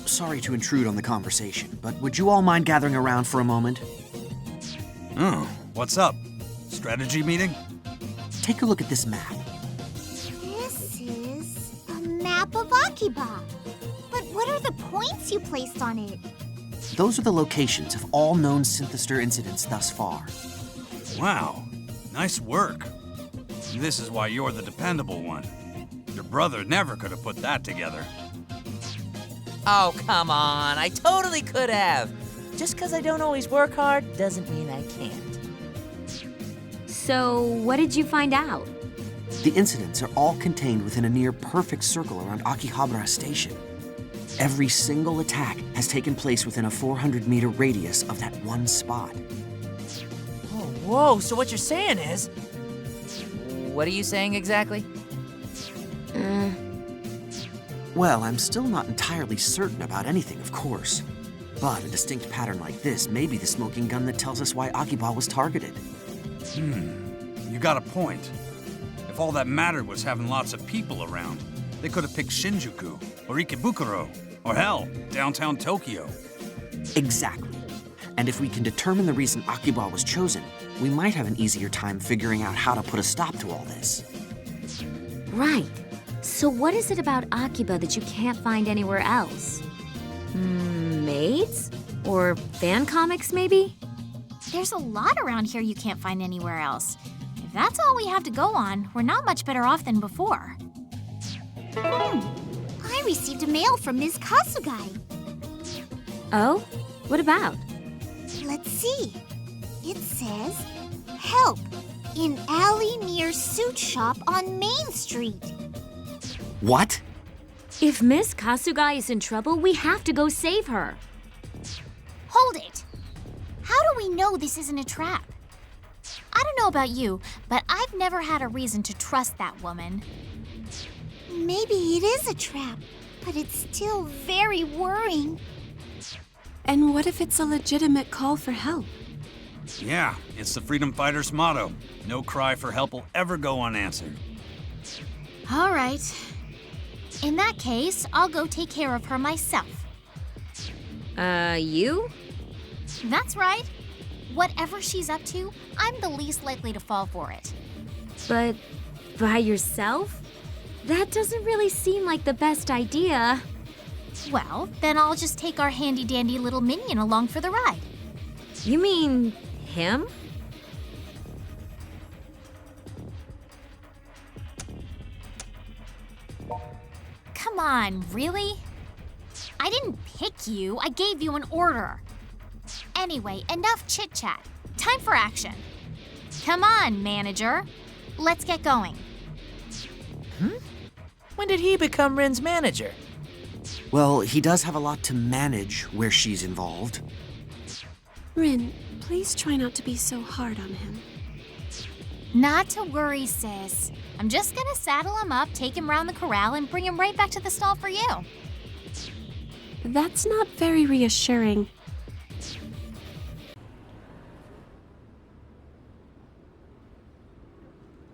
Speaker 9: Sorry to intrude on the conversation, but would you all mind gathering around for a moment?
Speaker 6: Oh, what's up? Strategy meeting?
Speaker 9: Take a look at this map.
Speaker 11: This is a map of Akiba. But what are the points you placed on it?
Speaker 9: Those are the locations of all known synthester incidents thus far.
Speaker 6: Wow, nice work. This is why you're the dependable one. Your brother never could have put that together.
Speaker 7: Oh, come on. I totally could have. Just because I don't always work hard doesn't mean I can't.
Speaker 1: So, what did you find out?
Speaker 9: The incidents are all contained within a near-perfect circle around Akihabara Station. Every single attack has taken place within a 400-meter radius of that one spot.
Speaker 7: Whoa, so what you're saying is... What are you saying exactly?
Speaker 9: Well, I'm still not entirely certain about anything, of course. But a distinct pattern like this may be the smoking gun that tells us why Akiba was targeted.
Speaker 6: You got a point. If all that mattered was having lots of people around, they could have picked Shinjuku, or Ikebukuro, or hell, downtown Tokyo.
Speaker 9: Exactly. And if we can determine the reason Akiba was chosen, we might have an easier time figuring out how to put a stop to all this.
Speaker 1: Right. So what is it about Akiba that you can't find anywhere else? Maids? Or fan comics, maybe?
Speaker 15: There's a lot around here you can't find anywhere else. If that's all we have to go on, we're not much better off than before.
Speaker 11: I received a mail from Ms. Kasugai.
Speaker 1: Oh? What about?
Speaker 11: Let's see. It says, help, in alley near suit shop on Main Street.
Speaker 9: What?
Speaker 1: If Miss Kasugai is in trouble, we have to go save her.
Speaker 15: Hold it! How do we know this isn't a trap? I don't know about you, but I've never had a reason to trust that woman.
Speaker 11: Maybe it is a trap, but it's still very worrying.
Speaker 5: And what if it's a legitimate call for help?
Speaker 6: Yeah, it's the freedom fighters' motto. No cry for help will ever go unanswered.
Speaker 15: All right. In that case, I'll go take care of her myself.
Speaker 1: You?
Speaker 15: That's right. Whatever she's up to, I'm the least likely to fall for it.
Speaker 1: But by yourself? That doesn't really seem like the best idea.
Speaker 15: Well, then I'll just take our handy-dandy little minion along for the ride.
Speaker 1: You mean him?
Speaker 15: Come on, really? I didn't pick you, I gave you an order. Anyway, enough chit-chat. Time for action. Come on, manager. Let's get going.
Speaker 7: When did he become Rin's manager?
Speaker 9: Well, he does have a lot to manage where she's involved.
Speaker 5: Rin, please try not to be so hard on him.
Speaker 15: Not to worry, sis. I'm just gonna saddle him up, take him round the corral, and bring him right back to the stall for you.
Speaker 5: That's not very reassuring.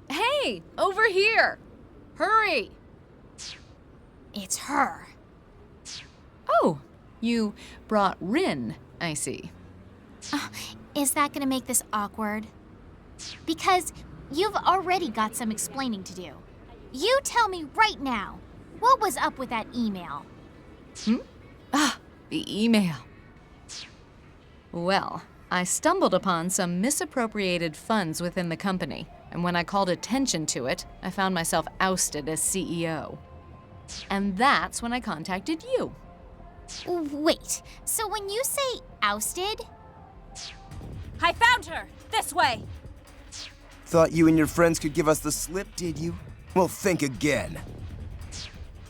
Speaker 12: Hey, over here! Hurry!
Speaker 15: It's her.
Speaker 12: Oh, you brought Rin, I see.
Speaker 15: Is that gonna make this awkward? Because you've already got some explaining to do. You tell me right now, what was up with that email?
Speaker 12: The email. Well, I stumbled upon some misappropriated funds within the company, and when I called attention to it, I found myself ousted as CEO. And that's when I contacted you.
Speaker 15: Wait, so when you say ousted?
Speaker 8: I found her! This way!
Speaker 2: Thought you and your friends could give us the slip, did you? Well, think again.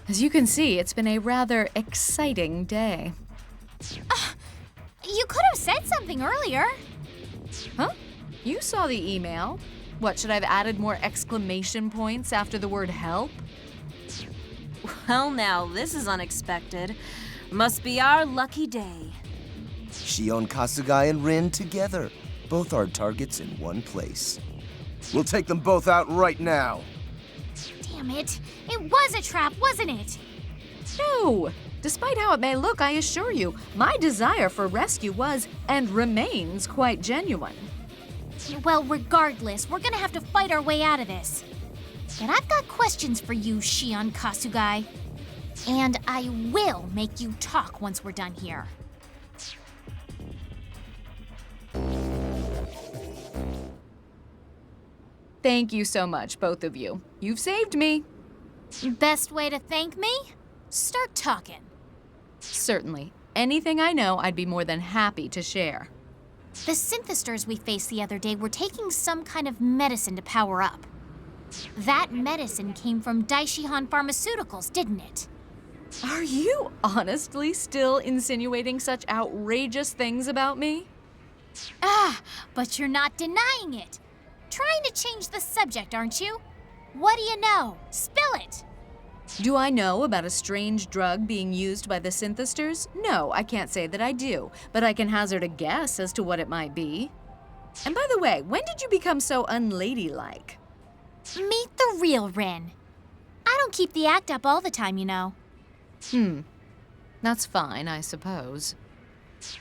Speaker 12: As you can see, it's been a rather exciting day.
Speaker 15: You could have said something earlier.
Speaker 12: Huh? You saw the email. What, should I have added more exclamation points after the word help?
Speaker 8: Well, now, this is unexpected. Must be our lucky day.
Speaker 2: Shion Kasugai and Rin together. Both our targets in one place. We'll take them both out right now.
Speaker 15: Damn it. It was a trap, wasn't it?
Speaker 12: No! Despite how it may look, I assure you, my desire for rescue was and remains quite genuine.
Speaker 15: Well, regardless, we're gonna have to fight our way out of this. But I've got questions for you, Shion Kasugai. And I will make you talk once we're done here.
Speaker 12: Thank you so much, both of you. You've saved me.
Speaker 15: Best way to thank me? Start talking.
Speaker 12: Certainly. Anything I know, I'd be more than happy to share.
Speaker 15: The synthesters we faced the other day were taking some kind of medicine to power up. That medicine came from Daishihan Pharmaceuticals, didn't it?
Speaker 12: Are you honestly still insinuating such outrageous things about me?
Speaker 15: But you're not denying it. Trying to change the subject, aren't you? What do you know? Spill it!
Speaker 12: Do I know about a strange drug being used by the synthesters? No, I can't say that I do, but I can hazard a guess as to what it might be. And by the way, when did you become so unladylike?
Speaker 15: Meet the real Rin. I don't keep the act up all the time, you know.
Speaker 12: That's fine, I suppose.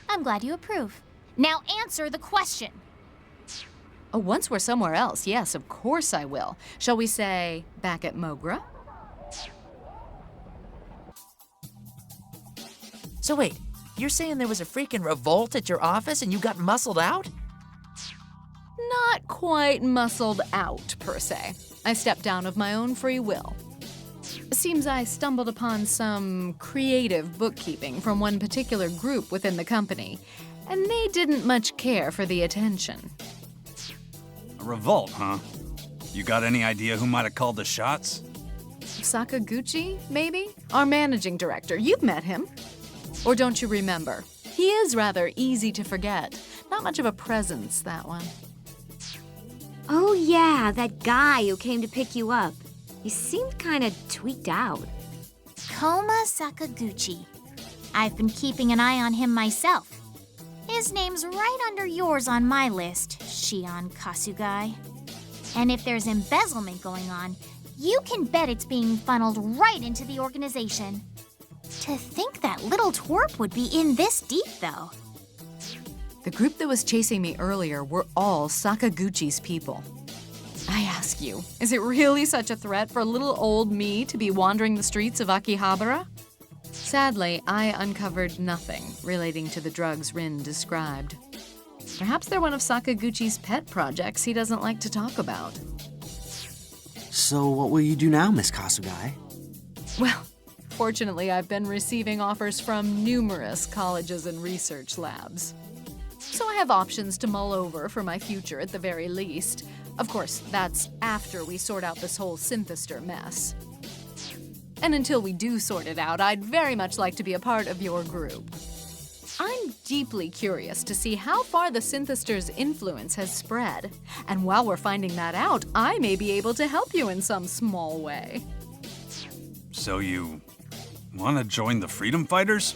Speaker 15: I'm glad you approve. Now answer the question.
Speaker 12: Oh, once we're somewhere else, yes, of course I will. Shall we say, back at Mogra?
Speaker 7: So wait, you're saying there was a freaking revolt at your office and you got muscled out?
Speaker 12: Not quite muscled out, per se. I stepped down of my own free will. Seems I stumbled upon some creative bookkeeping from one particular group within the company, and they didn't much care for the attention.
Speaker 6: A revolt, huh? You got any idea who might have called the shots?
Speaker 12: Sakaguchi, maybe? Our managing director. You've met him. Or don't you remember? He is rather easy to forget. Not much of a presence, that one.
Speaker 1: Oh yeah, that guy who came to pick you up. He seemed kinda tweaked out.
Speaker 15: Koma Sakaguchi. I've been keeping an eye on him myself. His name's right under yours on my list, Shion Kasugai. And if there's embezzlement going on, you can bet it's being funneled right into the organization. To think that little twerp would be in this deep, though.
Speaker 12: The group that was chasing me earlier were all Sakaguchi's people. I ask you, is it really such a threat for little old me to be wandering the streets of Akihabara? Sadly, I uncovered nothing relating to the drugs Rin described. Perhaps they're one of Sakaguchi's pet projects he doesn't like to talk about.
Speaker 9: So what will you do now, Miss Kasugai?
Speaker 12: Well, fortunately, I've been receiving offers from numerous colleges and research labs. So I have options to mull over for my future at the very least. Of course, that's after we sort out this whole synthester mess. And until we do sort it out, I'd very much like to be a part of your group. I'm deeply curious to see how far the synthester's influence has spread. And while we're finding that out, I may be able to help you in some small way.
Speaker 6: So you want to join the Freedom Fighters?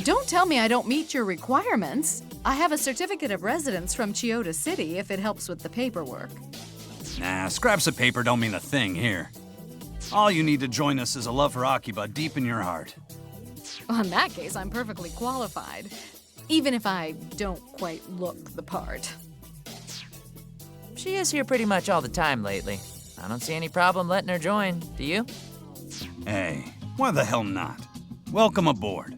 Speaker 12: Don't tell me I don't meet your requirements. I have a certificate of residence from Chiyoda City if it helps with the paperwork.
Speaker 6: Nah, scraps of paper don't mean a thing here. All you need to join us is a love for Akiba deep in your heart.
Speaker 12: Well, in that case, I'm perfectly qualified. even if I don't quite look the part.
Speaker 7: She is here pretty much all the time lately. I don't see any problem letting her join, do you?
Speaker 6: Hey, why the hell not? Welcome aboard.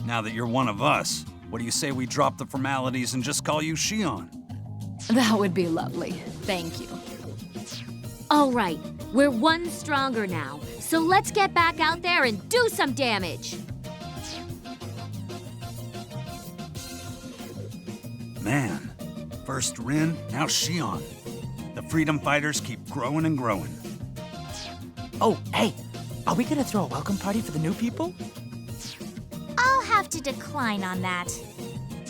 Speaker 6: Now that you're one of us, what do you say we drop the formalities and just call you Shion?
Speaker 12: That would be lovely. Thank you.
Speaker 1: All right, we're one stronger now, so let's get back out there and do some damage.
Speaker 6: Man, first Rin, now Shion. The freedom fighters keep growing and growing.
Speaker 7: Oh, hey, are we gonna throw a welcome party for the new people?
Speaker 15: I'll have to decline on that.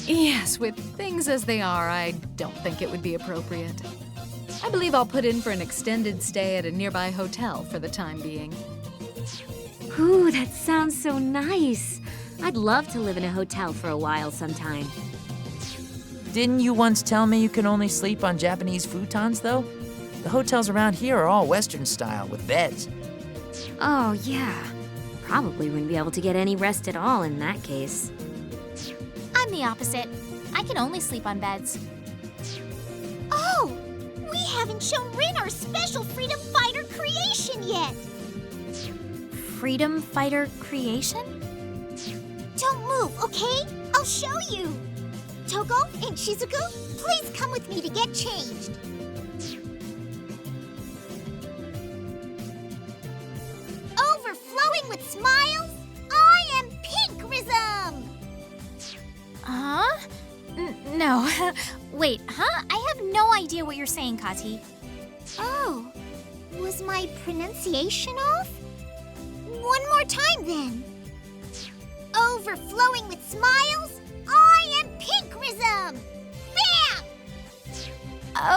Speaker 12: Yes, with things as they are, I don't think it would be appropriate. I believe I'll put in for an extended stay at a nearby hotel for the time being.
Speaker 1: Ooh, that sounds so nice. I'd love to live in a hotel for a while sometime.
Speaker 7: Didn't you once tell me you can only sleep on Japanese futons, though? The hotels around here are all Western style with beds.
Speaker 1: Oh, yeah. Probably wouldn't be able to get any rest at all in that case.
Speaker 15: I'm the opposite. I can only sleep on beds.
Speaker 11: Oh! We haven't shown Rin our special freedom fighter creation yet!
Speaker 15: Freedom fighter creation?
Speaker 11: Don't move, okay? I'll show you! Togo and Shizuku, please come with me to get changed. Overflowing with smiles, I am Pinkrism!
Speaker 15: Huh? No. Wait, huh? I have no idea what you're saying, Kati.
Speaker 11: Oh, was my pronunciation off? One more time then. Overflowing with smiles, I am Pinkrism! Bam!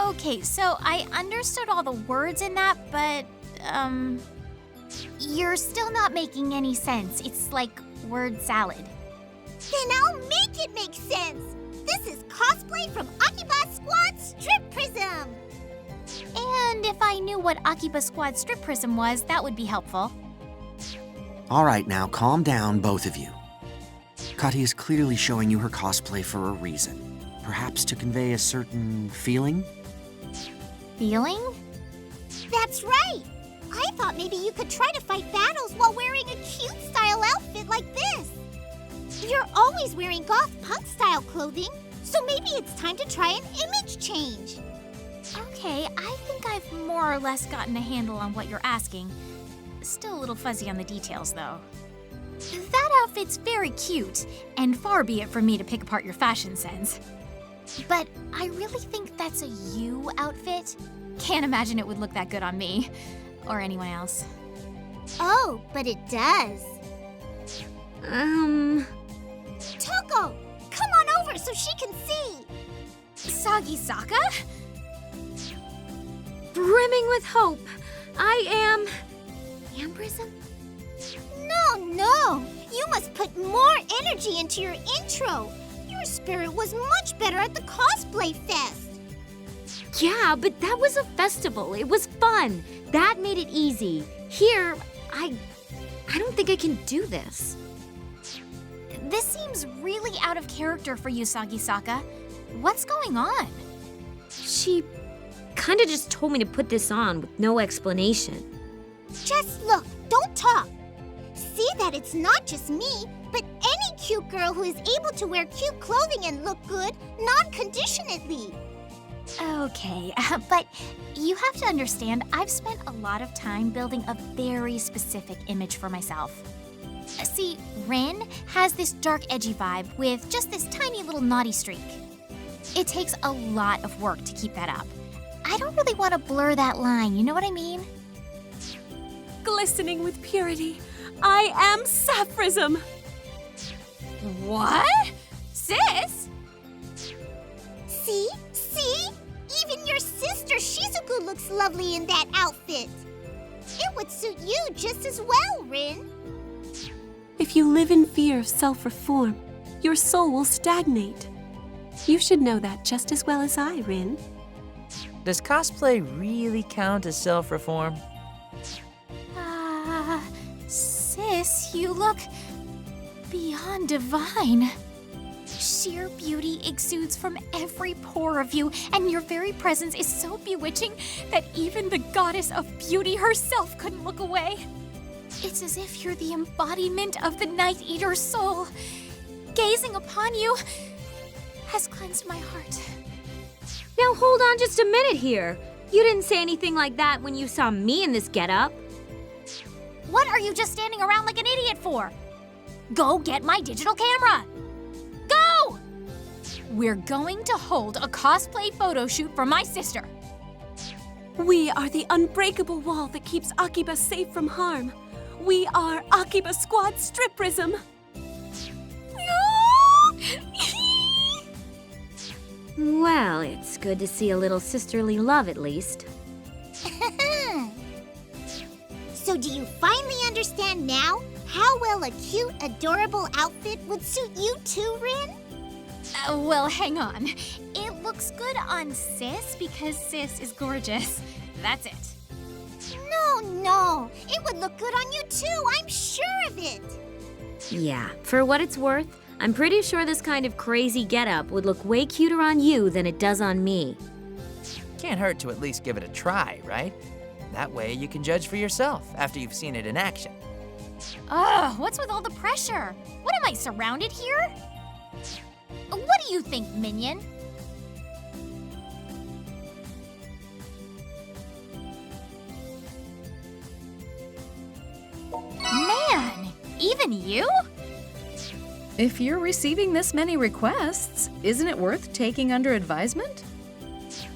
Speaker 15: Okay, so I understood all the words in that, but, you're still not making any sense. It's like word salad.
Speaker 11: Then I'll make it make sense! This is Cosplay from Akiba Squad Strip Prism!
Speaker 15: And if I knew what Akiba Squad Strip Prism was, that would be helpful.
Speaker 9: All right, now calm down, both of you. Kati is clearly showing you her cosplay for a reason. Perhaps to convey a certain feeling?
Speaker 15: Feeling?
Speaker 11: That's right! I thought maybe you could try to fight battles while wearing a cute style outfit like this. You're always wearing goth punk style clothing, so maybe it's time to try an image change.
Speaker 15: Okay, I think I've more or less gotten a handle on what you're asking. Still a little fuzzy on the details, though. That outfit's very cute, and far be it from me to pick apart your fashion sense. But I really think that's a you outfit. Can't imagine it would look that good on me, or anyone else.
Speaker 11: Oh, but it does. Toko, come on over so she can see.
Speaker 15: Sagisaka?
Speaker 1: Brimming with hope, I am... Ambrism?
Speaker 11: No. You must put more energy into your intro. Your spirit was much better at the Cosplay Fest.
Speaker 1: Yeah, but that was a festival. It was fun. That made it easy. Here, I don't think I can do this.
Speaker 15: This seems really out of character for you, Sagisaka. What's going on?
Speaker 1: She kind of just told me to put this on with no explanation.
Speaker 11: Just look, don't talk. See that it's not just me, but any cute girl who is able to wear cute clothing and look good non-conditionedly.
Speaker 15: Okay, but you have to understand, I've spent a lot of time building a very specific image for myself. See, Rin has this dark, edgy vibe with just this tiny little naughty streak. It takes a lot of work to keep that up. I don't really want to blur that line, you know what I mean?
Speaker 5: Glistening with purity, I am Sapphism.
Speaker 15: What? Sis?
Speaker 11: See? Even your sister Shizuku looks lovely in that outfit. It would suit you just as well, Rin.
Speaker 5: If you live in fear of self-reform, your soul will stagnate. You should know that just as well as I, Rin.
Speaker 7: Does cosplay really count as self-reform?
Speaker 15: Sis, you look beyond divine. Sheer beauty exudes from every pore of you, and your very presence is so bewitching that even the goddess of beauty herself couldn't look away. It's as if you're the embodiment of the Night Eater's soul. Gazing upon you has cleansed my heart.
Speaker 1: Now hold on just a minute here. You didn't say anything like that when you saw me in this getup.
Speaker 15: What are you just standing around like an idiot for? Go get my digital camera! Go! We're going to hold a cosplay photo shoot for my sister.
Speaker 5: We are the unbreakable wall that keeps Akiba safe from harm. We are Akiba Squad Striprism.
Speaker 1: Well, it's good to see a little sisterly love at least.
Speaker 11: So do you finally understand now how well a cute, adorable outfit would suit you too, Rin?
Speaker 15: Well, hang on. It looks good on Sis because Sis is gorgeous. That's it.
Speaker 11: No. It would look good on you too, I'm sure of it.
Speaker 1: Yeah, for what it's worth, I'm pretty sure this kind of crazy getup would look way cuter on you than it does on me.
Speaker 7: Can't hurt to at least give it a try, right? That way you can judge for yourself after you've seen it in action.
Speaker 15: Ugh, what's with all the pressure? What am I, surrounded here? What do you think, Minion? Man, even you?
Speaker 12: If you're receiving this many requests, isn't it worth taking under advisement?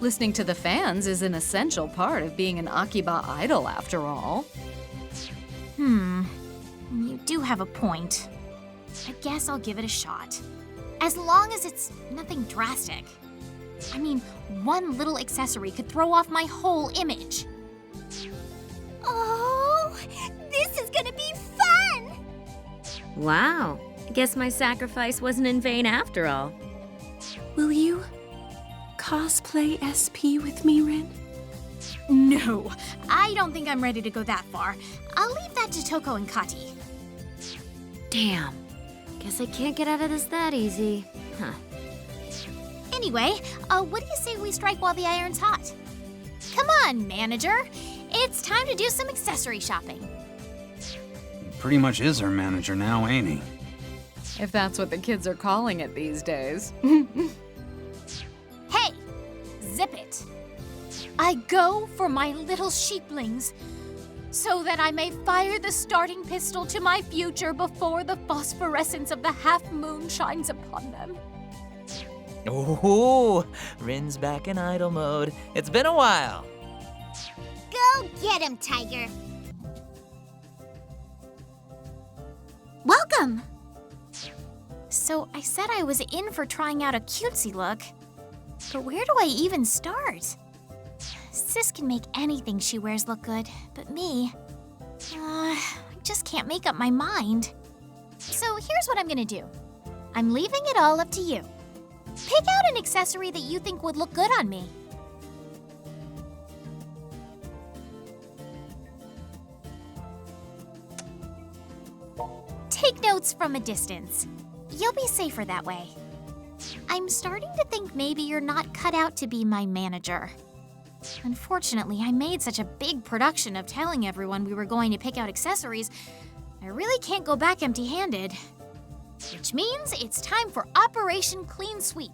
Speaker 12: Listening to the fans is an essential part of being an Akiba idol, after all.
Speaker 15: You do have a point. I guess I'll give it a shot. As long as it's nothing drastic. I mean, one little accessory could throw off my whole image.
Speaker 11: Oh, this is gonna be fun!
Speaker 1: Wow, I guess my sacrifice wasn't in vain after all.
Speaker 5: Will you cosplay SP with me, Rin?
Speaker 15: No, I don't think I'm ready to go that far. I'll leave that to Toko and Kati.
Speaker 1: Damn, guess I can't get out of this that easy. Huh.
Speaker 15: Anyway, what do you say we strike while the iron's hot? Come on, manager. It's time to do some accessory shopping.
Speaker 6: He pretty much is our manager now, ain't he?
Speaker 12: If that's what the kids are calling it these days.
Speaker 15: Hey, zip it. I go for my little sheeplings, so that I may fire the starting pistol to my future before the phosphorescence of the half-moon shines upon them.
Speaker 7: Oh, Rin's back in idle mode. It's been a while.
Speaker 11: Go get him, Tiger.
Speaker 15: Welcome! So I said I was in for trying out a cutesy look, but where do I even start? Sis can make anything she wears look good, but me, I just can't make up my mind. So here's what I'm gonna do. I'm leaving it all up to you. Pick out an accessory that you think would look good on me. Take notes from a distance. You'll be safer that way. I'm starting to think maybe you're not cut out to be my manager. Unfortunately, I made such a big production of telling everyone we were going to pick out accessories, I really can't go back empty-handed. Which means it's time for Operation Clean Sweep.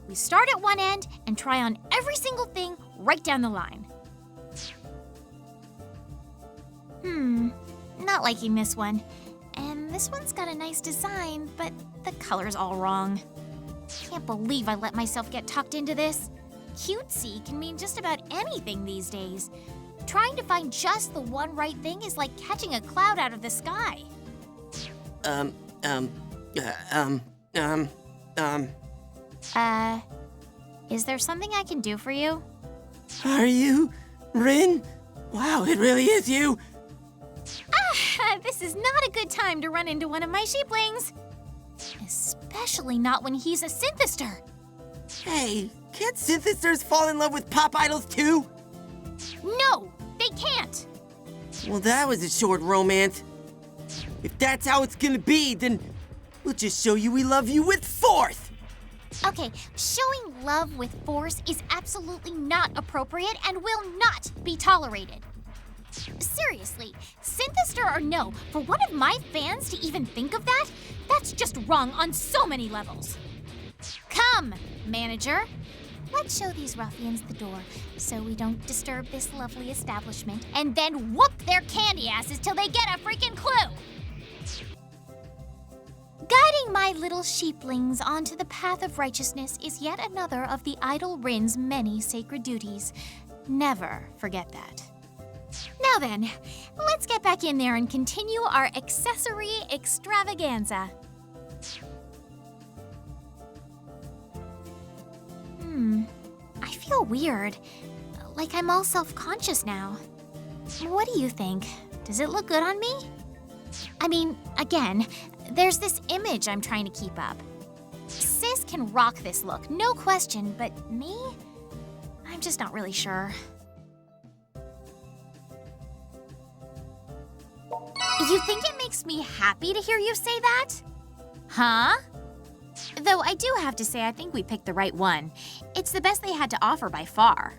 Speaker 15: We start at one end and try on every single thing right down the line. Not liking this one. And this one's got a nice design, but the color's all wrong. Can't believe I let myself get tucked into this. Cutesy can mean just about anything these days. Trying to find just the one right thing is like catching a cloud out of the sky. Is there something I can do for you?
Speaker 16: Are you Rin? Wow, it really is you.
Speaker 15: This is not a good time to run into one of my sheeplings. Especially not when he's a synthester.
Speaker 16: Hey, can't synthesters fall in love with pop idols too?
Speaker 15: No, they can't.
Speaker 16: Well, that was a short romance. If that's how it's gonna be, then we'll just show you we love you with force.
Speaker 3: Okay, showing love with force is absolutely not appropriate and will not be tolerated. Seriously, Synthester or no, for one of my fans to even think of that, that's just wrong on so many levels. Come, manager. Let's show these ruffians the door so we don't disturb this lovely establishment and then whoop their candy asses till they get a freaking clue. Guiding my little sheeplings onto the path of righteousness is yet another of the idol Rin's many sacred duties. Never forget that. Now then, let's get back in there and continue our accessory extravaganza. I feel weird. Like I'm all self-conscious now. What do you think? Does it look good on me? I mean, again, there's this image I'm trying to keep up. Sis can rock this look, no question, but me? I'm just not really sure. You think it makes me happy to hear you say that? Huh? Though I do have to say I think we picked the right one. It's the best they had to offer by far.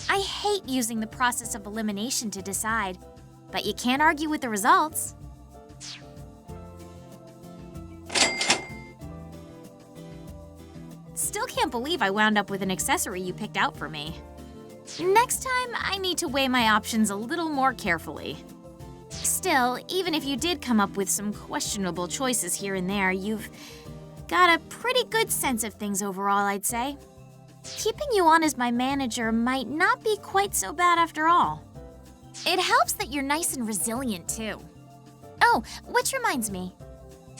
Speaker 3: I hate using the process of elimination to decide, but you can't argue with the results. Still can't believe I wound up with an accessory you picked out for me. Next time, I need to weigh my options a little more carefully. Still, even if you did come up with some questionable choices here and there, you've got a pretty good sense of things overall, I'd say. Keeping you on as my manager might not be quite so bad after all. It helps that you're nice and resilient, too. Oh, which reminds me.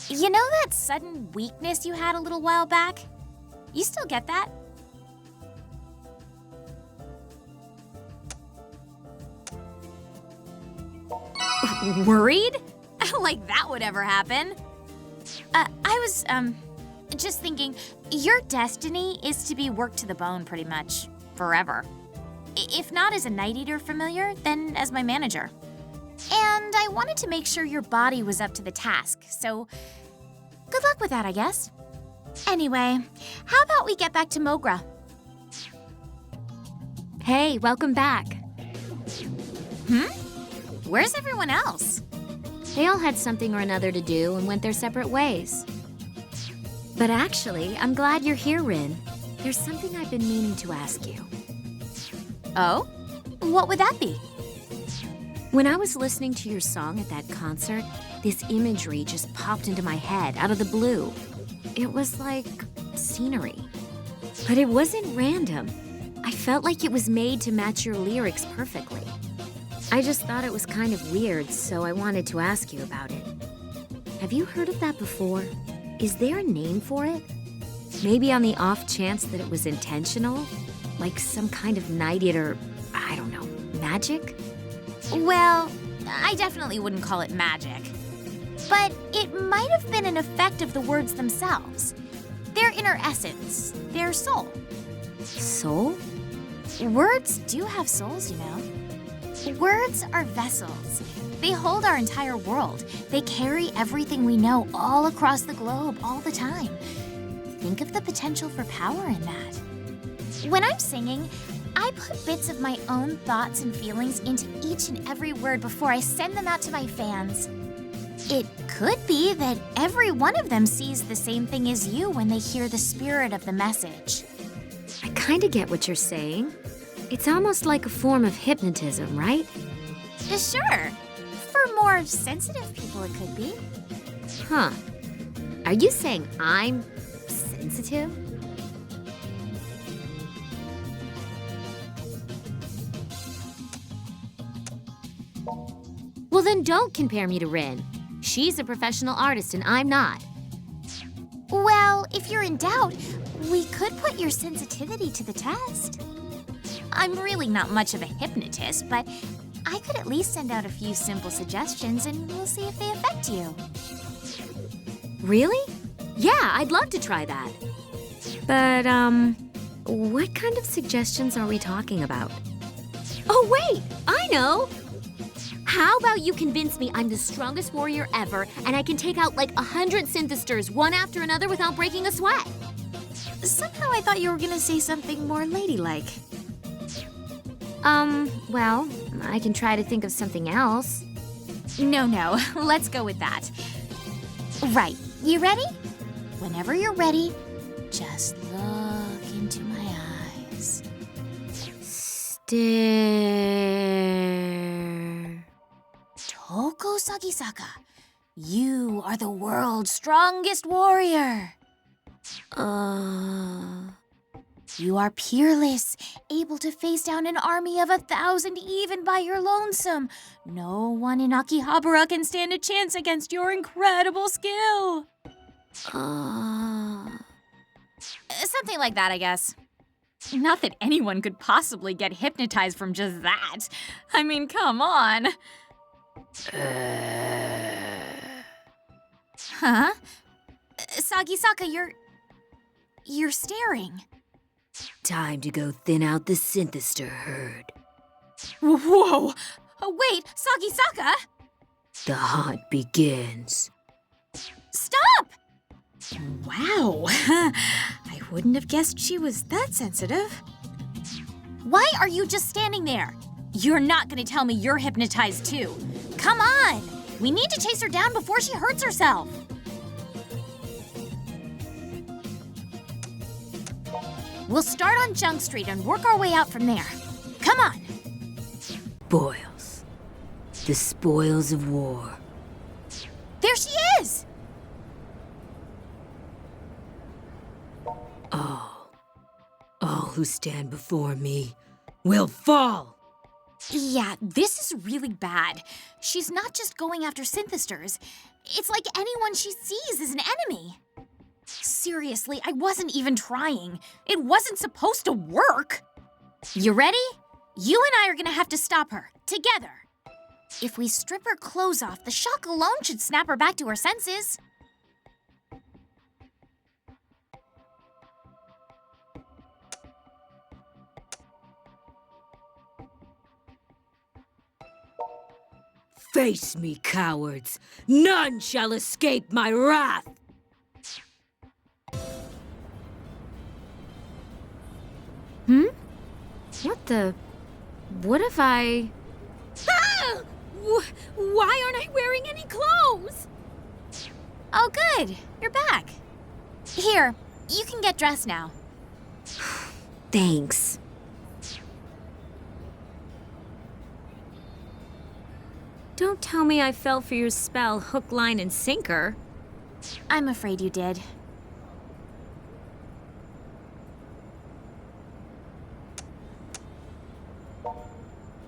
Speaker 3: You know that sudden weakness you had a little while back? You still get that? Worried? Like that would ever happen. I was, just thinking, your destiny is to be worked to the bone pretty much, forever. If not as a Night Eater familiar, then as my manager. And I wanted to make sure your body was up to the task, so good luck with that, I guess. Anyway, how about we get back to Mogra?
Speaker 1: Hey, welcome back.
Speaker 3: Where's everyone else?
Speaker 1: They all had something or another to do and went their separate ways. But actually, I'm glad you're here, Rin. There's something I've been meaning to ask you.
Speaker 3: Oh? What would that be?
Speaker 1: When I was listening to your song at that concert, this imagery just popped into my head out of the blue. It was like scenery. But it wasn't random. I felt like it was made to match your lyrics perfectly. I just thought it was kind of weird, so I wanted to ask you about it. Have you heard of that before? Is there a name for it? Maybe on the off chance that it was intentional? Like some kind of Night Eater, I don't know, magic?
Speaker 3: Well, I definitely wouldn't call it magic. But it might have been an effect of the words themselves. Their inner essence, their soul.
Speaker 1: Soul?
Speaker 3: Words do have souls, you know. Words are vessels. They hold our entire world. They carry everything we know all across the globe all the time. Think of the potential for power in that. When I'm singing, I put bits of my own thoughts and feelings into each and every word before I send them out to my fans. It could be that every one of them sees the same thing as you when they hear the spirit of the message.
Speaker 1: I kind of get what you're saying. It's almost like a form of hypnotism, right?
Speaker 3: Sure. For more sensitive people, it could be.
Speaker 1: Huh. Are you saying I'm sensitive? Well, then don't compare me to Rin. She's a professional artist and I'm not.
Speaker 3: Well, if you're in doubt, we could put your sensitivity to the test. I'm really not much of a hypnotist, but I could at least send out a few simple suggestions and we'll see if they affect you.
Speaker 1: Really? Yeah, I'd love to try that. But, what kind of suggestions are we talking about? Oh, wait! I know! How about you convince me I'm the strongest warrior ever and I can take out like 100 synthesters one after another without breaking a sweat?
Speaker 15: somehow I thought you were gonna say something more ladylike.
Speaker 1: Well, I can try to think of something else.
Speaker 15: No, let's go with that. Right, you ready? Whenever you're ready, just look into my eyes.
Speaker 1: Stare.
Speaker 15: Toko Sagisaka, you are the world's strongest warrior. You are peerless, able to face down an army of 1,000 even by your lonesome. No one in Akihabara can stand a chance against your incredible skill. Something like that, I guess. Not that anyone could possibly get hypnotized from just that. I mean, come on. Huh? Sagisaka, you're staring.
Speaker 1: Time to go thin out the synthester herd.
Speaker 15: Whoa! Wait, Sagisaka!
Speaker 1: The hunt begins.
Speaker 15: Stop! Wow. I wouldn't have guessed she was that sensitive. Why are you just standing there? You're not gonna tell me you're hypnotized too. Come on! We need to chase her down before she hurts herself. We'll start on Junk Street and work our way out from there. Come on!
Speaker 1: Spoils. The spoils of war.
Speaker 15: There she is!
Speaker 1: All who stand before me will fall.
Speaker 15: Yeah, this is really bad. She's not just going after synthesters. It's like anyone she sees is an enemy. Seriously, I wasn't even trying. It wasn't supposed to work. You ready? You and I are gonna have to stop her, together. If we strip her clothes off, the shock alone should snap her back to her senses.
Speaker 1: Face me, cowards. None shall escape my wrath. What if I...
Speaker 15: Ah! Why aren't I wearing any clothes? Oh, good. You're back. Here, you can get dressed now.
Speaker 1: Thanks. Don't tell me I fell for your spell hook, line, and sinker.
Speaker 15: I'm afraid you did.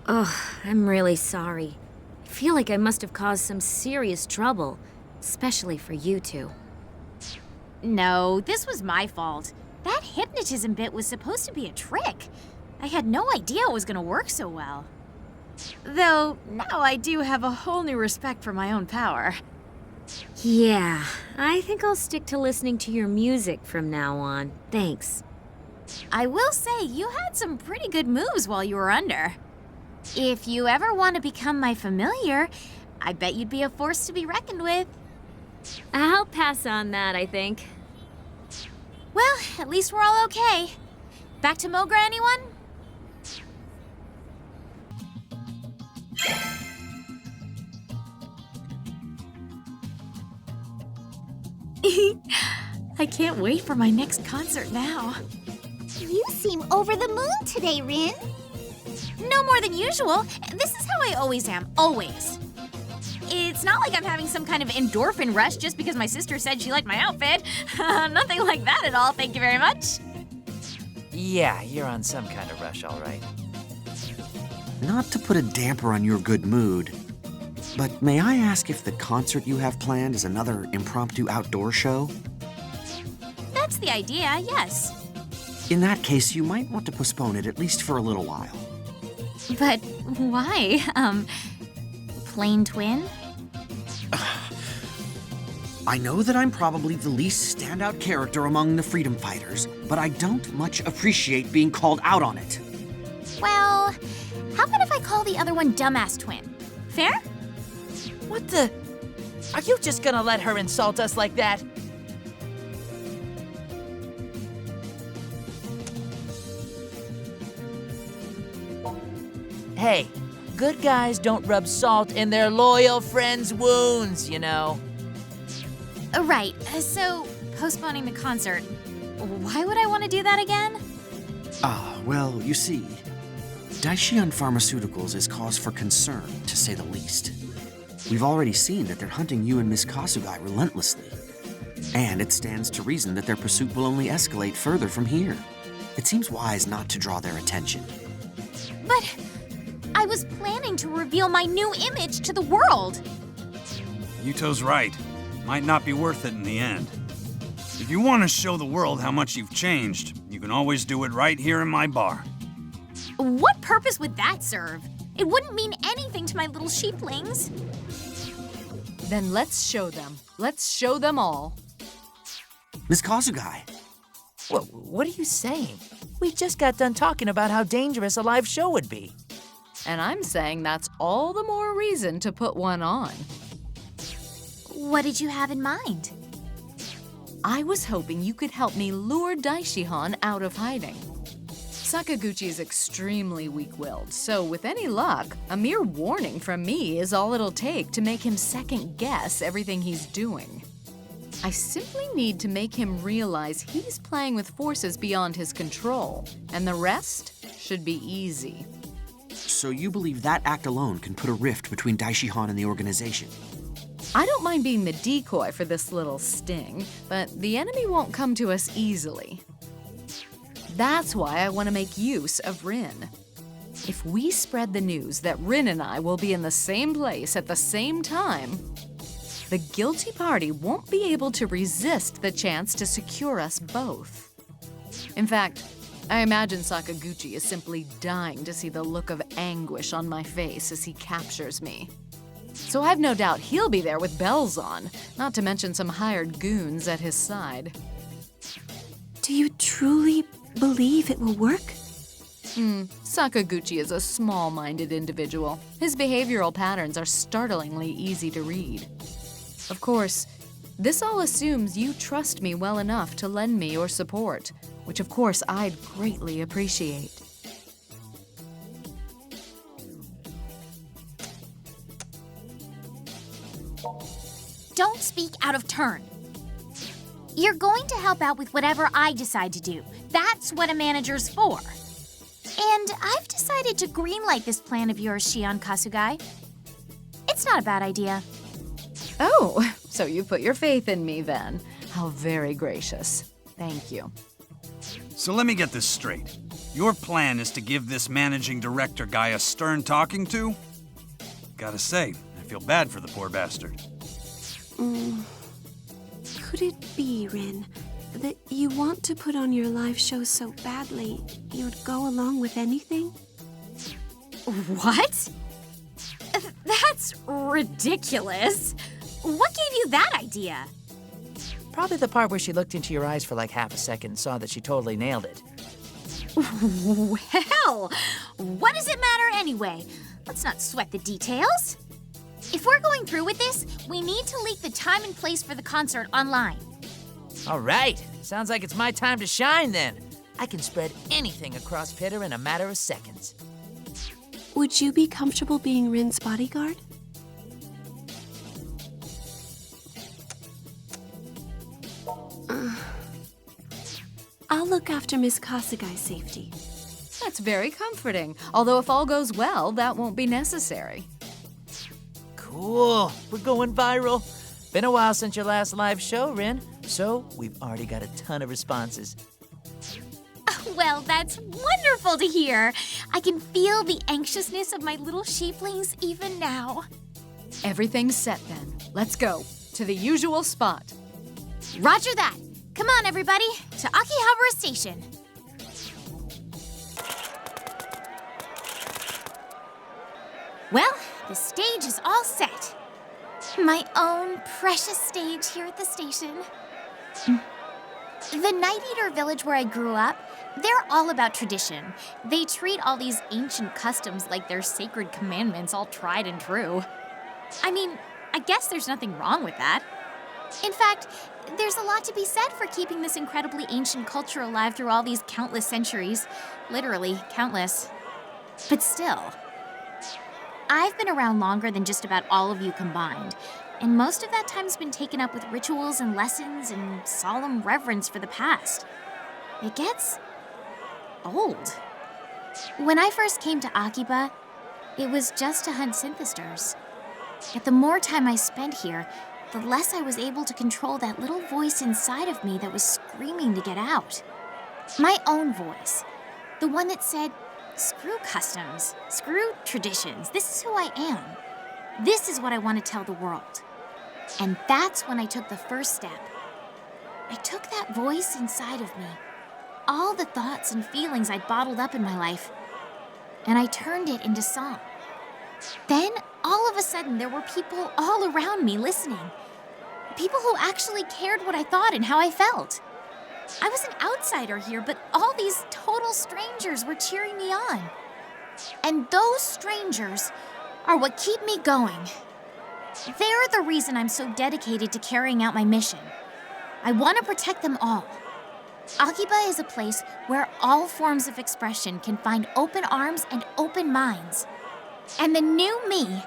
Speaker 1: Ugh, I'm really sorry. I feel like I must have caused some serious trouble, especially for you two.
Speaker 15: No, this was my fault. That hypnotism bit was supposed to be a trick. I had no idea it was gonna work so well. Though, now I do have a whole new respect for my own power.
Speaker 1: Yeah, I think I'll stick to listening to your music from now on. Thanks.
Speaker 15: I will say, you had some pretty good moves while you were under. If you ever want to become my familiar, I bet you'd be a force to be reckoned with.
Speaker 1: I'll pass on that, I think.
Speaker 15: Well, at least we're all okay. Back to Mogra, anyone? I can't wait for my next concert now.
Speaker 11: You seem over the moon today, Rin.
Speaker 15: No more than usual. This is how I always am, always. It's not like I'm having some kind of endorphin rush just because my sister said she liked my outfit. Nothing like that at all, thank you very much.
Speaker 7: Yeah, you're on some kind of rush, all right.
Speaker 9: Not to put a damper on your good mood, but may I ask if the concert you have planned is another impromptu outdoor show?
Speaker 15: That's the idea, yes.
Speaker 9: In that case, you might want to postpone it at least for a little while.
Speaker 15: But why? Plain twin?
Speaker 9: I know that I'm probably the least standout character among the freedom fighters, but I don't much appreciate being called out on it.
Speaker 15: Well, how about if I call the other one dumbass twin? Fair?
Speaker 7: What the? Are you just gonna let her insult us like that? Hey, good guys don't rub salt in their loyal friends' wounds, you know.
Speaker 15: Right, so postponing the concert. Why would I want to do that again?
Speaker 9: Well, you see, Daishion Pharmaceuticals is cause for concern, to say the least. We've already seen that they're hunting you and Miss Kasugai relentlessly. And it stands to reason that their pursuit will only escalate further from here. It seems wise not to draw their attention.
Speaker 15: But I was planning to reveal my new image to the world.
Speaker 6: Yuto's right. Might not be worth it in the end. If you want to show the world how much you've changed, you can always do it right here in my bar.
Speaker 15: What purpose would that serve? It wouldn't mean anything to my little sheeplings.
Speaker 12: Then let's show them. Let's show them all.
Speaker 9: Miss Kasugai!
Speaker 7: What are you saying? We just got done talking about how dangerous a live show would be.
Speaker 12: And I'm saying that's all the more reason to put one on.
Speaker 15: What did you have in mind?
Speaker 12: I was hoping you could help me lure Daishihan out of hiding. Sakaguchi is extremely weak-willed, so with any luck, a mere warning from me is all it'll take to make him second-guess everything he's doing. I simply need to make him realize he's playing with forces beyond his control, and the rest should be easy.
Speaker 9: So you believe that act alone can put a rift between Daishihan and the organization?
Speaker 12: I don't mind being the decoy for this little sting, but the enemy won't come to us easily. That's why I want to make use of Rin. If we spread the news that Rin and I will be in the same place at the same time, the guilty party won't be able to resist the chance to secure us both. In fact, I imagine Sakaguchi is simply dying to see the look of anguish on my face as he captures me. So I've no doubt he'll be there with bells on, not to mention some hired goons at his side.
Speaker 5: Do you truly believe it will work?
Speaker 12: Sakaguchi is a small-minded individual. His behavioral patterns are startlingly easy to read. Of course, this all assumes you trust me well enough to lend me your support, which of course I'd greatly appreciate.
Speaker 15: Don't speak out of turn. You're going to help out with whatever I decide to do. That's what a manager's for. And I've decided to greenlight this plan of yours, Shion Kasugai. It's not a bad idea.
Speaker 12: Oh, so you put your faith in me then. How very gracious. Thank you.
Speaker 6: So let me get this straight. Your plan is to give this managing director guy a stern talking to? Gotta say, I feel bad for the poor bastard.
Speaker 5: Could it be, Rin, that you want to put on your live show so badly you'd go along with anything?
Speaker 15: What? That's ridiculous. What gave you that idea?
Speaker 7: Probably the part where she looked into your eyes for like half a second and saw that she totally nailed it.
Speaker 15: Well, what does it matter anyway? Let's not sweat the details. If we're going through with this, we need to leak the time and place for the concert online.
Speaker 7: All right, sounds like it's my time to shine then. I can spread anything across Pitter in a matter of seconds.
Speaker 5: Would you be comfortable being Rin's bodyguard? I'll look after Miss Kasugai's safety.
Speaker 12: That's very comforting, although if all goes well, that won't be necessary.
Speaker 7: Cool, we're going viral. Been a while since your last live show, Rin, so we've already got a ton of responses.
Speaker 15: Well, that's wonderful to hear. I can feel the anxiousness of my little sheeplings even now.
Speaker 12: Everything's set then. Let's go to the usual spot.
Speaker 15: Roger that. Come on, everybody, to Akihabara Station. Well, the stage is all set. My own precious stage here at the station. The Night Eater village where I grew up, they're all about tradition. They treat all these ancient customs like they're sacred commandments, all tried and true. I mean, I guess there's nothing wrong with that. In fact, there's a lot to be said for keeping this incredibly ancient culture alive through all these countless centuries. Literally, countless. But still, I've been around longer than just about all of you combined, and most of that time's been taken up with rituals and lessons and solemn reverence for the past. It gets old. When I first came to Akiba, it was just to hunt synthesters. Yet the more time I spent here, the less I was able to control that little voice inside of me that was screaming to get out. My own voice. The one that said, screw customs, screw traditions, this is who I am. This is what I want to tell the world. And that's when I took the first step. I took that voice inside of me, all the thoughts and feelings I'd bottled up in my life, and I turned it into song. Then, all of a sudden, there were people all around me listening. People who actually cared what I thought and how I felt. I was an outsider here, but all these total strangers were cheering me on. And those strangers are what keep me going. They're the reason I'm so dedicated to carrying out my mission. I want to protect them all. Akiba is a place where all forms of expression can find open arms and open minds. And the new me,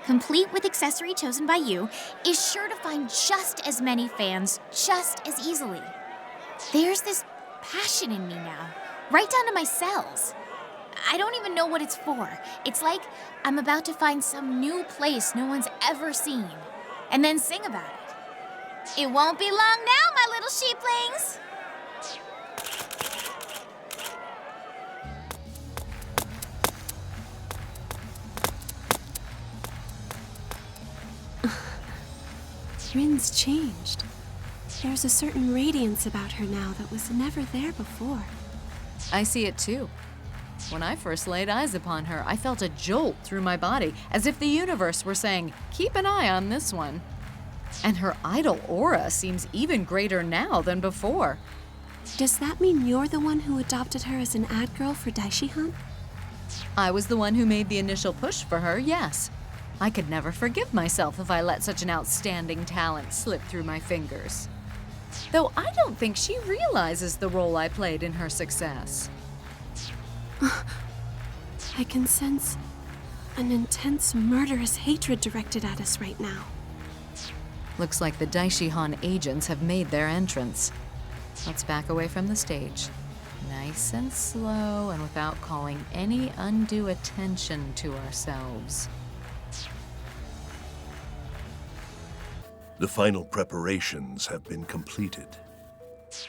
Speaker 15: complete with accessory chosen by you, is sure to find just as many fans just as easily. There's this passion in me now, right down to my cells. I don't even know what it's for. It's like I'm about to find some new place no one's ever seen, and then sing about it. It won't be long now, my little sheeplings!
Speaker 5: Rin's changed. There's a certain radiance about her now that was never there before.
Speaker 12: I see it too. When I first laid eyes upon her, I felt a jolt through my body, as if the universe were saying, keep an eye on this one. And her idol aura seems even greater now than before.
Speaker 5: Does that mean you're the one who adopted her as an ad girl for Daishihan?
Speaker 12: I was the one who made the initial push for her, yes. I could never forgive myself if I let such an outstanding talent slip through my fingers. Though I don't think she realizes the role I played in her success.
Speaker 5: I can sense an intense, murderous hatred directed at us right now.
Speaker 12: Looks like the Daishihan agents have made their entrance. Let's back away from the stage. Nice and slow and without calling any undue attention to ourselves.
Speaker 17: The final preparations have been completed.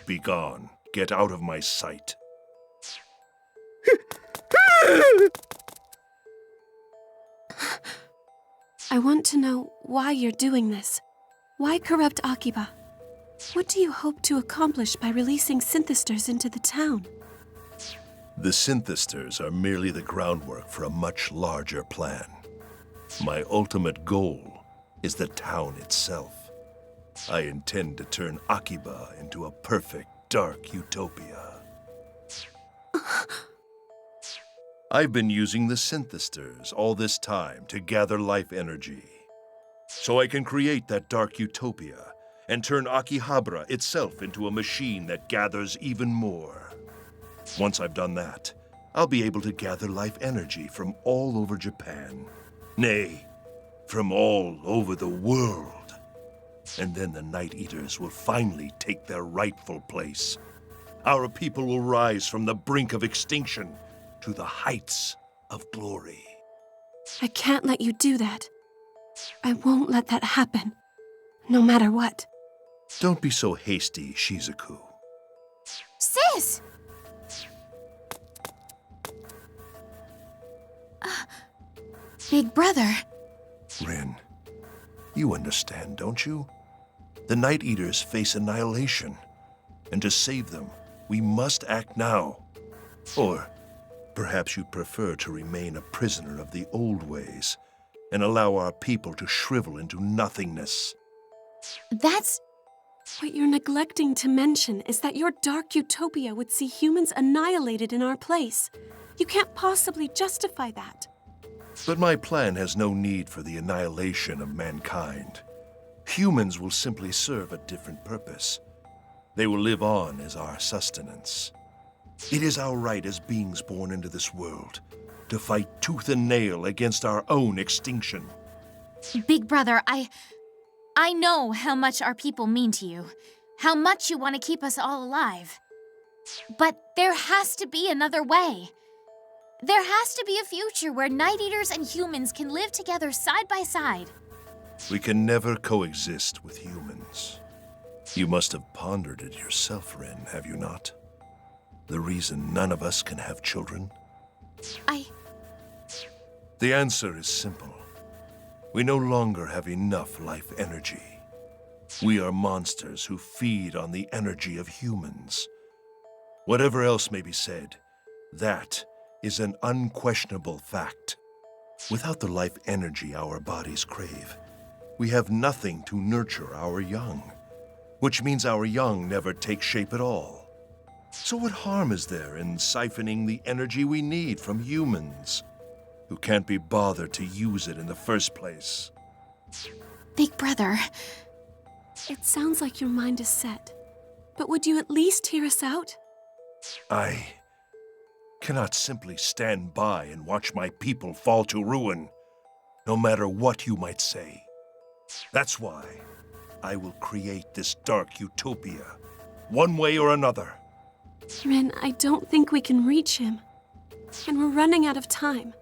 Speaker 17: Be gone. Get out of my sight.
Speaker 5: I want to know why you're doing this. Why corrupt Akiba? What do you hope to accomplish by releasing synthesters into the town?
Speaker 17: The synthesters are merely the groundwork for a much larger plan. My ultimate goal is the town itself. I intend to turn Akiba into a perfect dark utopia. I've been using the synthesters all this time to gather life energy, so I can create that dark utopia and turn Akihabara itself into a machine that gathers even more. Once I've done that, I'll be able to gather life energy from all over Japan. Nay, from all over the world. And then the Night Eaters will finally take their rightful place. Our people will rise from the brink of extinction to the heights of glory.
Speaker 5: I can't let you do that. I won't let that happen, no matter what.
Speaker 17: Don't be so hasty, Shizuku.
Speaker 15: Sis! Big brother.
Speaker 17: Rin, you understand, don't you? The Night Eaters face annihilation, and to save them, we must act now. Or perhaps you'd prefer to remain a prisoner of the old ways and allow our people to shrivel into nothingness.
Speaker 15: That's...
Speaker 5: What you're neglecting to mention is that your dark utopia would see humans annihilated in our place. You can't possibly justify that.
Speaker 17: But my plan has no need for the annihilation of mankind. Humans will simply serve a different purpose. They will live on as our sustenance. It is our right as beings born into this world to fight tooth and nail against our own extinction.
Speaker 15: Big Brother, I know how much our people mean to you, how much you want to keep us all alive. But there has to be another way. There has to be a future where Night Eaters and humans can live together side by side.
Speaker 17: We can never coexist with humans. You must have pondered it yourself, Rin, have you not? The reason none of us can have children? The answer is simple. We no longer have enough life energy. We are monsters who feed on the energy of humans. Whatever else may be said, that is an unquestionable fact. Without the life energy our bodies crave, we have nothing to nurture our young, which means our young never take shape at all. So what harm is there in siphoning the energy we need from humans, who can't be bothered to use it in the first place?
Speaker 15: Big Brother.
Speaker 5: It sounds like your mind is set. But would you at least hear us out?
Speaker 17: I cannot simply stand by and watch my people fall to ruin, no matter what you might say. That's why I will create this dark utopia, one way or another.
Speaker 5: Rin, I don't think we can reach him. And we're running out of time.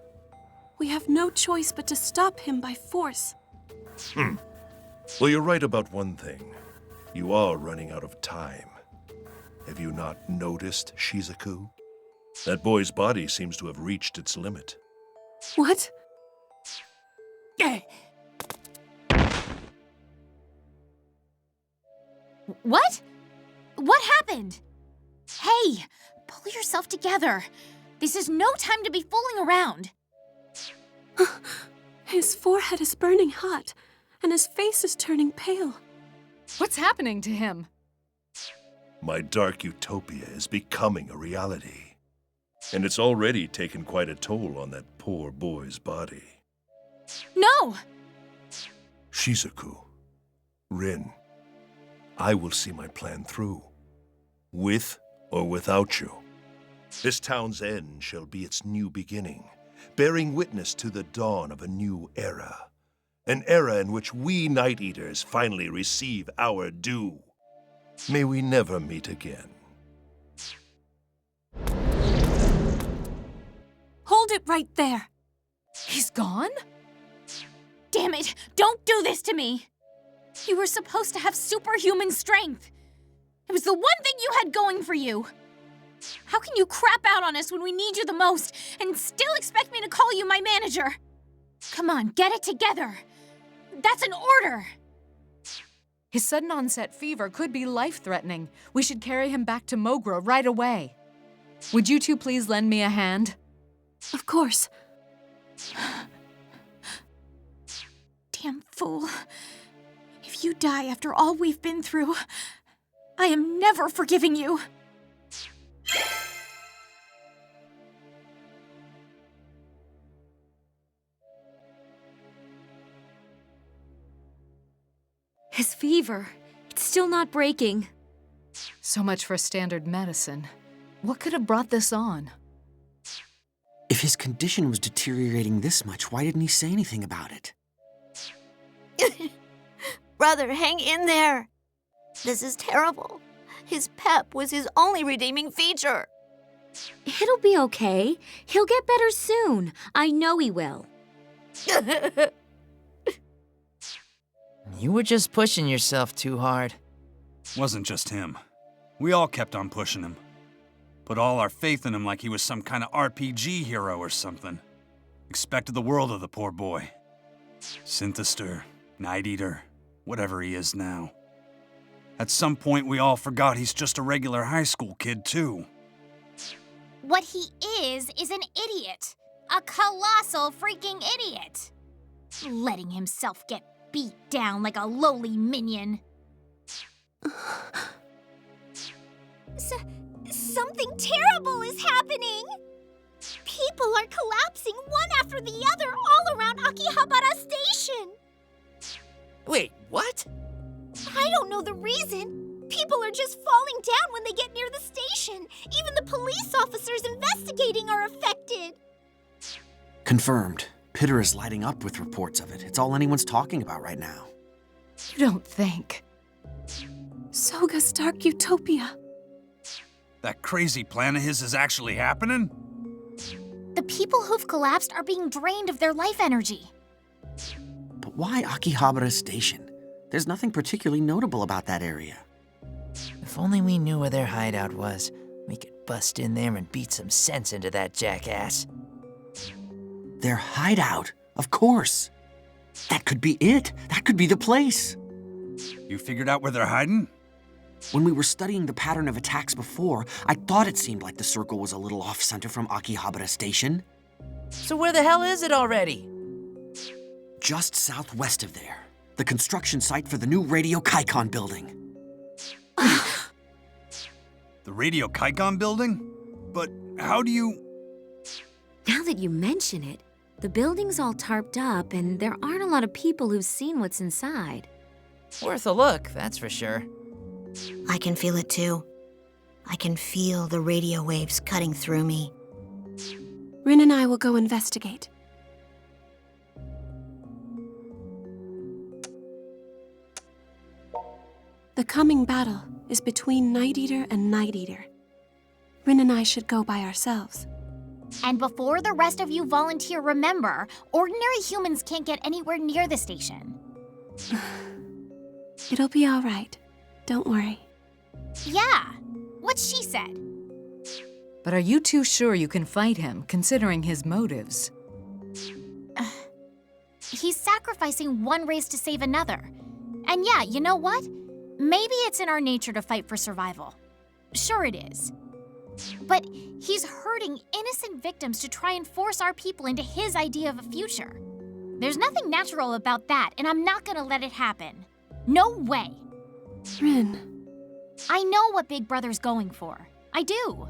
Speaker 5: We have no choice but to stop him by force.
Speaker 17: Well, you're right about one thing. You are running out of time. Have you not noticed, Shizuku? That boy's body seems to have reached its limit.
Speaker 5: What?
Speaker 15: What? What happened? Hey, pull yourself together. This is no time to be fooling around.
Speaker 5: His forehead is burning hot, and his face is turning pale.
Speaker 12: What's happening to him?
Speaker 17: My dark utopia is becoming a reality. And it's already taken quite a toll on that poor boy's body.
Speaker 15: No!
Speaker 17: Shizuku, Rin, I will see my plan through, with or without you. This town's end shall be its new beginning, bearing witness to the dawn of a new era. An era in which we Night Eaters finally receive our due. May we never meet again.
Speaker 5: Hold it right there.
Speaker 12: He's gone?
Speaker 15: Damn it! Don't do this to me! You were supposed to have superhuman strength. It was the one thing you had going for you. How can you crap out on us when we need you the most and still expect me to call you my manager? Come on, get it together. That's an order.
Speaker 12: His sudden onset fever could be life-threatening. We should carry him back to Mogra right away. Would you two please lend me a hand?
Speaker 5: Of course.
Speaker 15: Damn fool. If you die after all we've been through, I am never forgiving you.
Speaker 1: His fever. It's still not breaking.
Speaker 12: So much for standard medicine. What could have brought this on?
Speaker 9: If his condition was deteriorating this much, why didn't he say anything about it?
Speaker 10: Brother, hang in there. This is terrible. His pep was his only redeeming feature.
Speaker 1: It'll be okay. He'll get better soon. I know he will.
Speaker 7: You were just pushing yourself too hard.
Speaker 6: Wasn't just him. We all kept on pushing him. Put all our faith in him like he was some kind of RPG hero or something. Expected the world of the poor boy. Synthester, Night Eater, whatever he is now. At some point, we all forgot he's just a regular high school kid, too.
Speaker 3: What he is an idiot. A colossal freaking idiot. Letting himself get beat down like a lowly minion.
Speaker 11: Something terrible is happening! People are collapsing one after the other all around Akihabara Station!
Speaker 7: Wait, what?
Speaker 11: I don't know the reason. People are just falling down when they get near the station. Even the police officers investigating are affected.
Speaker 9: Confirmed. Pitter is lighting up with reports of it. It's all anyone's talking about right now.
Speaker 12: You don't think.
Speaker 5: Soga's dark utopia.
Speaker 6: That crazy plan of his is actually happening?
Speaker 15: The people who've collapsed are being drained of their life energy.
Speaker 9: But why Akihabara Station? There's nothing particularly notable about that area.
Speaker 7: If only we knew where their hideout was, we could bust in there and beat some sense into that jackass.
Speaker 9: Their hideout, of course. That could be it. That could be the place.
Speaker 6: You figured out where they're hiding?
Speaker 9: When we were studying the pattern of attacks before, I thought it seemed like the circle was a little off-center from Akihabara Station.
Speaker 7: So where the hell is it already?
Speaker 9: Just southwest of there. The construction site for the new Radio Kaikon building.
Speaker 6: The Radio Kaikon building? But how do you...
Speaker 1: Now that you mention it, the building's all tarped up and there aren't a lot of people who've seen what's inside.
Speaker 7: Worth a look, that's for sure.
Speaker 10: I can feel it too. I can feel the radio waves cutting through me.
Speaker 5: Rin and I will go investigate. The coming battle is between Night Eater and Night Eater. Rin and I should go by ourselves.
Speaker 15: And before the rest of you volunteer, remember, ordinary humans can't get anywhere near the station.
Speaker 5: It'll be all right. Don't worry.
Speaker 15: Yeah, what she said.
Speaker 12: But are you too sure you can fight him, considering his motives?
Speaker 15: He's sacrificing one race to save another. And yeah, you know what? Maybe it's in our nature to fight for survival. Sure it is. But he's hurting innocent victims to try and force our people into his idea of a future. There's nothing natural about that, and I'm not gonna let it happen. No way.
Speaker 5: Rin.
Speaker 15: I know what Big Brother's going for. I do.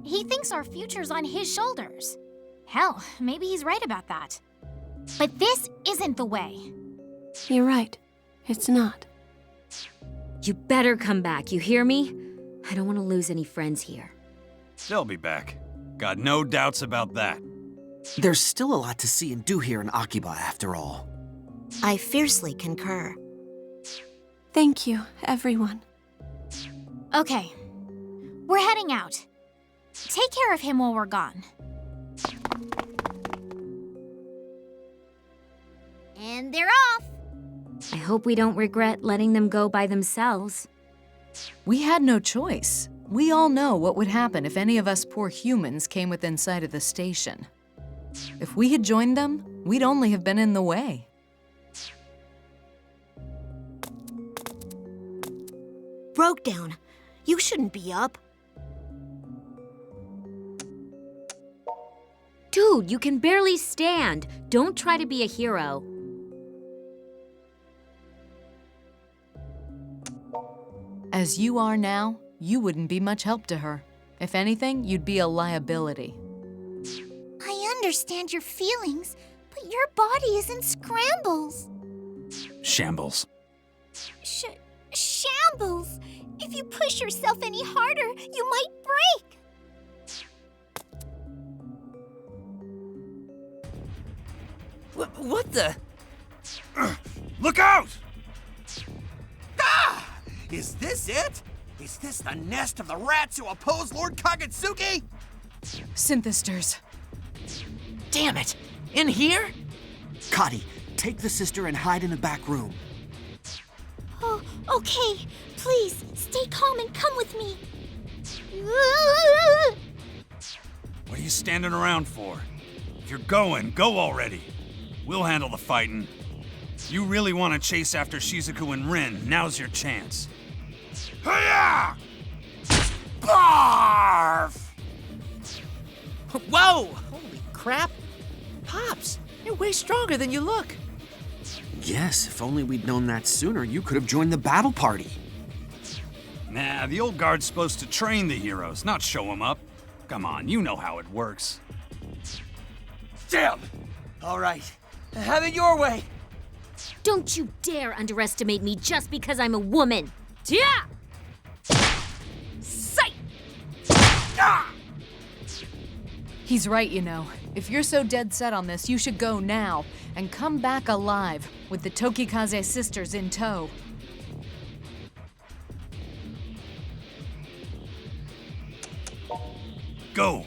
Speaker 15: He thinks our future's on his shoulders. Hell, maybe he's right about that. But this isn't the way.
Speaker 5: You're right. It's not.
Speaker 1: You better come back, you hear me? I don't want to lose any friends here.
Speaker 6: They'll be back. Got no doubts about that.
Speaker 9: There's still a lot to see and do here in Akiba, after all.
Speaker 10: I fiercely concur.
Speaker 5: Thank you, everyone.
Speaker 15: Okay, we're heading out. Take care of him while we're gone.
Speaker 11: And they're off.
Speaker 1: I hope we don't regret letting them go by themselves.
Speaker 12: We had no choice. We all know what would happen if any of us poor humans came within sight of the station. If we had joined them, we'd only have been in the way.
Speaker 10: Broke down. You shouldn't be up.
Speaker 1: Dude, you can barely stand. Don't try to be a hero.
Speaker 12: As you are now, you wouldn't be much help to her. If anything, you'd be a liability.
Speaker 11: I understand your feelings, but your body is in scrambles.
Speaker 6: Shambles.
Speaker 11: Shambles! If you push yourself any harder, you might break.
Speaker 7: What the?
Speaker 6: Look out!
Speaker 14: Ah! Is this it? Is this the nest of the rats who oppose Lord Kagetsuki?
Speaker 12: Synthesters.
Speaker 7: Damn it! In here?
Speaker 9: Kadi, take the sister and hide in the back room.
Speaker 11: Oh, okay. Please, stay calm and come with me.
Speaker 6: What are you standing around for? If you're going, go already. We'll handle the fighting. If you really want to chase after Shizuku and Rin, now's your chance. Hiya! Barf!
Speaker 7: Whoa! Holy crap! Pops, you're way stronger than you look.
Speaker 9: Yes, if only we'd known that sooner, you could have joined the battle party.
Speaker 6: Nah, the old guard's supposed to train the heroes, not show them up. Come on, you know how it works.
Speaker 14: Damn! All right, have it your way.
Speaker 1: Don't you dare underestimate me just because I'm a woman. Yeah!
Speaker 12: He's right, you know. If you're so dead set on this, you should go now and come back alive with the Tokikaze sisters in tow.
Speaker 6: Go.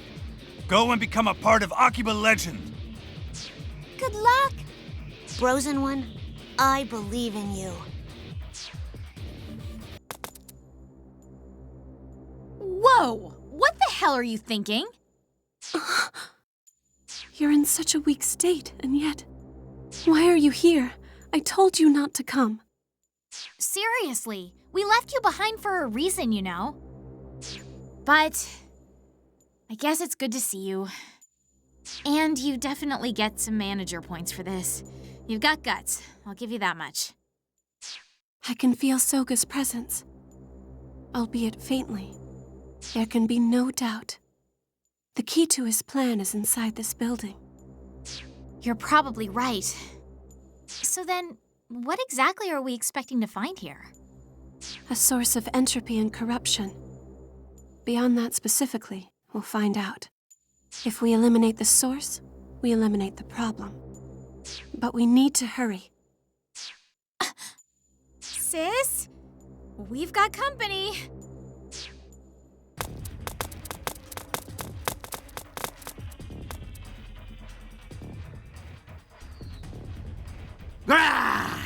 Speaker 6: Go and become a part of Akiba legend.
Speaker 11: Good luck!
Speaker 10: Frozen One, I believe in you.
Speaker 15: Whoa! What the hell are you thinking?
Speaker 5: You're in such a weak state, and yet... Why are you here? I told you not to come.
Speaker 15: Seriously, we left you behind for a reason, you know. But I guess it's good to see you. And you definitely get some manager points for this. You've got guts, I'll give you that much.
Speaker 5: I can feel Soga's presence, albeit faintly. There can be no doubt. The key to his plan is inside this building.
Speaker 15: You're probably right. So then, what exactly are we expecting to find here?
Speaker 5: A source of entropy and corruption. Beyond that specifically, we'll find out. If we eliminate the source, we eliminate the problem. But we need to hurry.
Speaker 15: Sis, we've got company.
Speaker 14: Grah!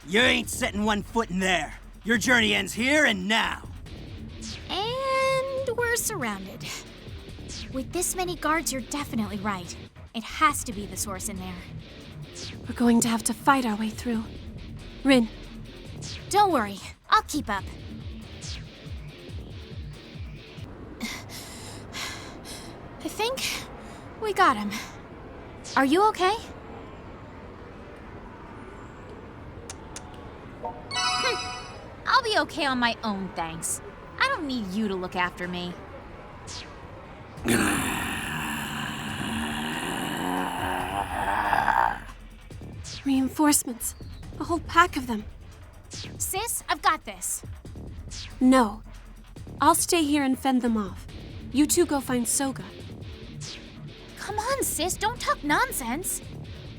Speaker 14: You ain't setting one foot in there. Your journey ends here and now.
Speaker 15: And we're surrounded. With this many guards, you're definitely right. It has to be the source in there.
Speaker 5: We're going to have to fight our way through. Rin.
Speaker 15: Don't worry, I'll keep up. I think we got him. Are you okay? I'll be okay on my own, thanks. I don't need you to look after me.
Speaker 5: Reinforcements. A whole pack of them.
Speaker 15: Sis, I've got this.
Speaker 5: No. I'll stay here and fend them off. You two go find Soga.
Speaker 15: Come on, sis, don't talk nonsense.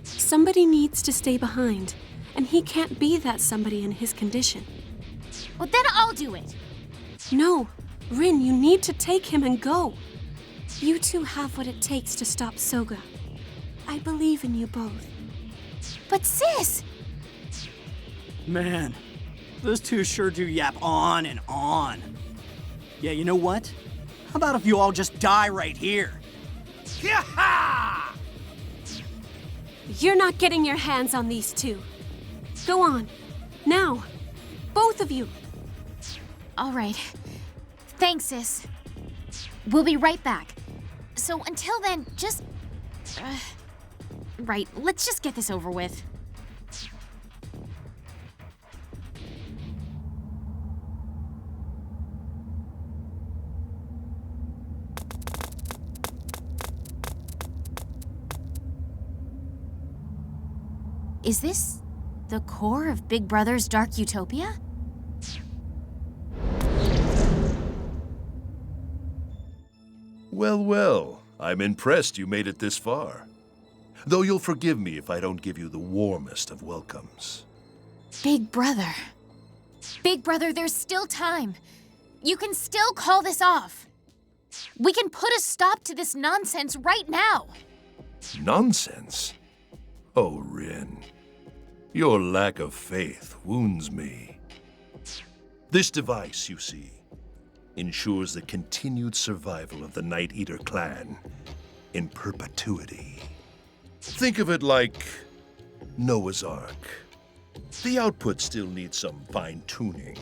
Speaker 5: Somebody needs to stay behind, and he can't be that somebody in his condition.
Speaker 15: Well, then I'll do it.
Speaker 5: No. Rin, you need to take him and go. You two have what it takes to stop Soga. I believe in you both.
Speaker 15: But sis!
Speaker 14: Man, those two sure do yap on and on. Yeah, you know what? How about if you all just die right here?
Speaker 5: You're not getting your hands on these two. Go on. Now. Both of you.
Speaker 15: All right. Thanks, sis. We'll be right back. So until then, just... Right, let's just get this over with. Is this the core of Big Brother's Dark Utopia?
Speaker 17: Well, well, I'm impressed you made it this far. Though you'll forgive me if I don't give you the warmest of welcomes.
Speaker 15: Big Brother. Big Brother, there's still time. You can still call this off. We can put a stop to this nonsense right now.
Speaker 17: Nonsense? Oh, Rin. Your lack of faith wounds me. This device, you see, ensures the continued survival of the Night Eater clan in perpetuity. Think of it like Noah's Ark. The output still needs some fine-tuning,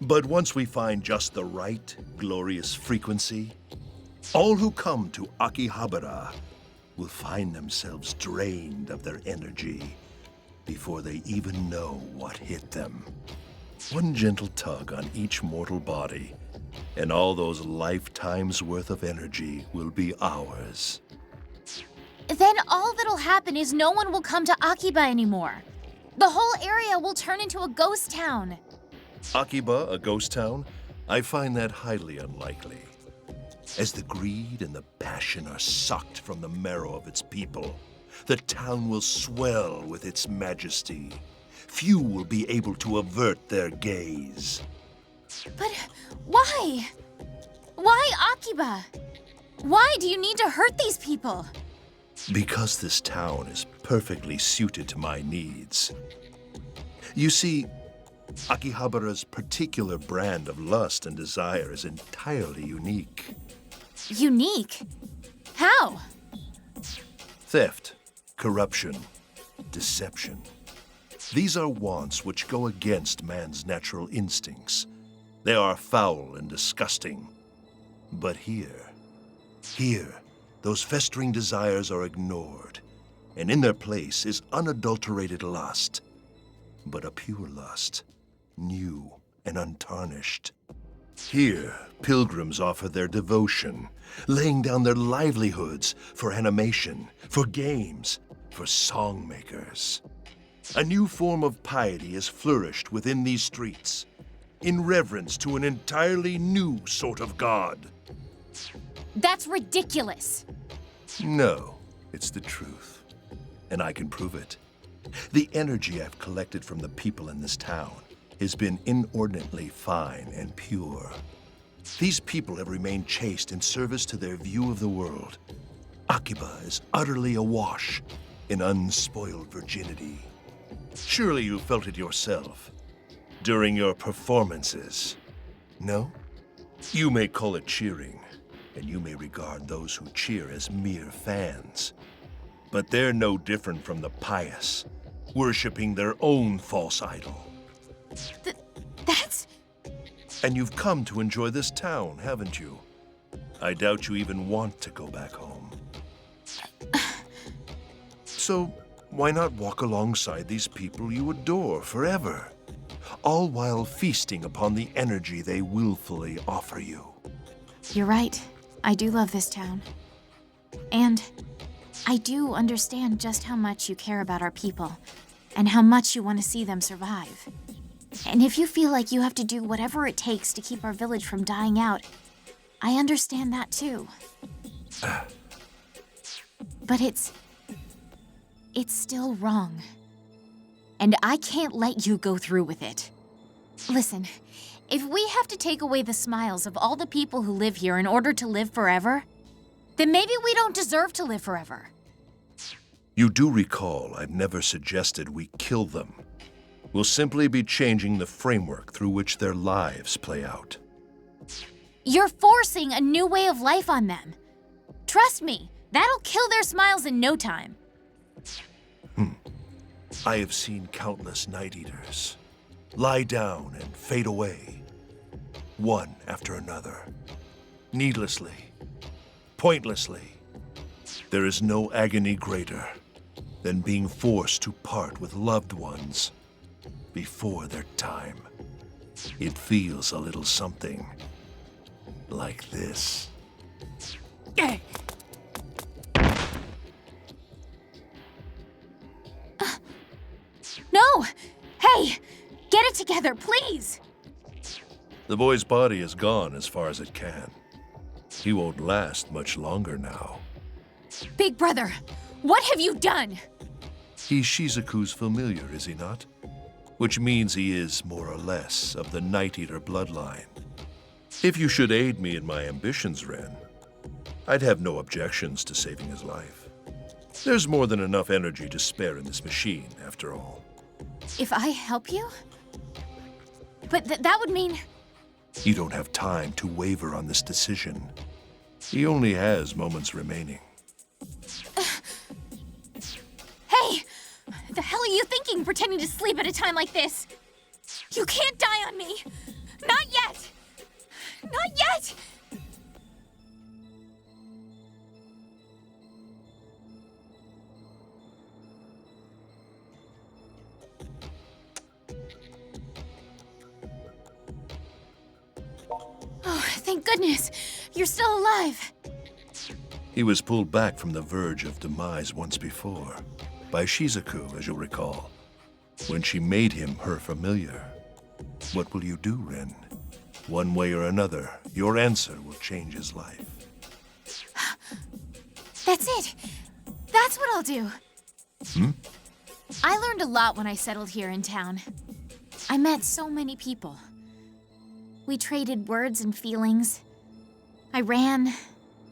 Speaker 17: but once we find just the right, glorious frequency, all who come to Akihabara will find themselves drained of their energy before they even know what hit them. One gentle tug on each mortal body, and all those lifetimes' worth of energy will be ours.
Speaker 15: Then all that'll happen is no one will come to Akiba anymore. The whole area will turn into a ghost town.
Speaker 17: Akiba, a ghost town? I find that highly unlikely. As the greed and the passion are sucked from the marrow of its people, the town will swell with its majesty. Few will be able to avert their gaze.
Speaker 15: But why? Why Akiba? Why do you need to hurt these people?
Speaker 17: Because this town is perfectly suited to my needs. You see, Akihabara's particular brand of lust and desire is entirely unique.
Speaker 15: Unique? How?
Speaker 17: Theft, corruption, deception. These are wants which go against man's natural instincts. They are foul and disgusting. But here, those festering desires are ignored, and in their place is unadulterated lust, but a pure lust, new and untarnished. Here, pilgrims offer their devotion, laying down their livelihoods for animation, for games, for songmakers. A new form of piety has flourished within these streets, in reverence to an entirely new sort of god.
Speaker 15: That's ridiculous.
Speaker 17: No, it's the truth, and I can prove it. The energy I've collected from the people in this town has been inordinately fine and pure. These people have remained chaste in service to their view of the world. Akiba is utterly awash in unspoiled virginity. Surely you felt it yourself during your performances, no? You may call it cheering, and you may regard those who cheer as mere fans. But they're no different from the pious, worshipping their own false idol.
Speaker 15: That's...
Speaker 17: And you've come to enjoy this town, haven't you? I doubt you even want to go back home. So, why not walk alongside these people you adore forever? All while feasting upon the energy they willfully offer you.
Speaker 15: You're right. I do love this town. And I do understand just how much you care about our people, and how much you want to see them survive. And if you feel like you have to do whatever it takes to keep our village from dying out, I understand that too. But it's still wrong. And I can't let you go through with it. Listen, if we have to take away the smiles of all the people who live here in order to live forever, then maybe we don't deserve to live forever.
Speaker 17: You do recall I've never suggested we kill them. We'll simply be changing the framework through which their lives play out.
Speaker 15: You're forcing a new way of life on them. Trust me, that'll kill their smiles in no time.
Speaker 17: I have seen countless Night Eaters lie down and fade away, one after another, needlessly, pointlessly. There is no agony greater than being forced to part with loved ones before their time. It feels a little something like this.
Speaker 15: No! Hey! Get it together, please!
Speaker 17: The boy's body is gone as far as it can. He won't last much longer now.
Speaker 15: Big brother, what have you done?
Speaker 17: He's Shizuku's familiar, is he not? Which means he is, more or less, of the Night Eater bloodline. If you should aid me in my ambitions, Ren, I'd have no objections to saving his life. There's more than enough energy to spare in this machine, after all.
Speaker 15: If I help you? But that would mean...
Speaker 17: You don't have time to waver on this decision. He only has moments remaining.
Speaker 15: Hey! The hell are you thinking, pretending to sleep at a time like this? You can't die on me! Not yet! Not yet! Oh, thank goodness! You're still alive!
Speaker 17: He was pulled back from the verge of demise once before, by Shizuku, as you'll recall, when she made him her familiar. What will you do, Ren? One way or another, your answer will change his life.
Speaker 15: That's it. That's what I'll do.
Speaker 17: Hmm?
Speaker 15: I learned a lot when I settled here in town. I met so many people. We traded words and feelings. I ran.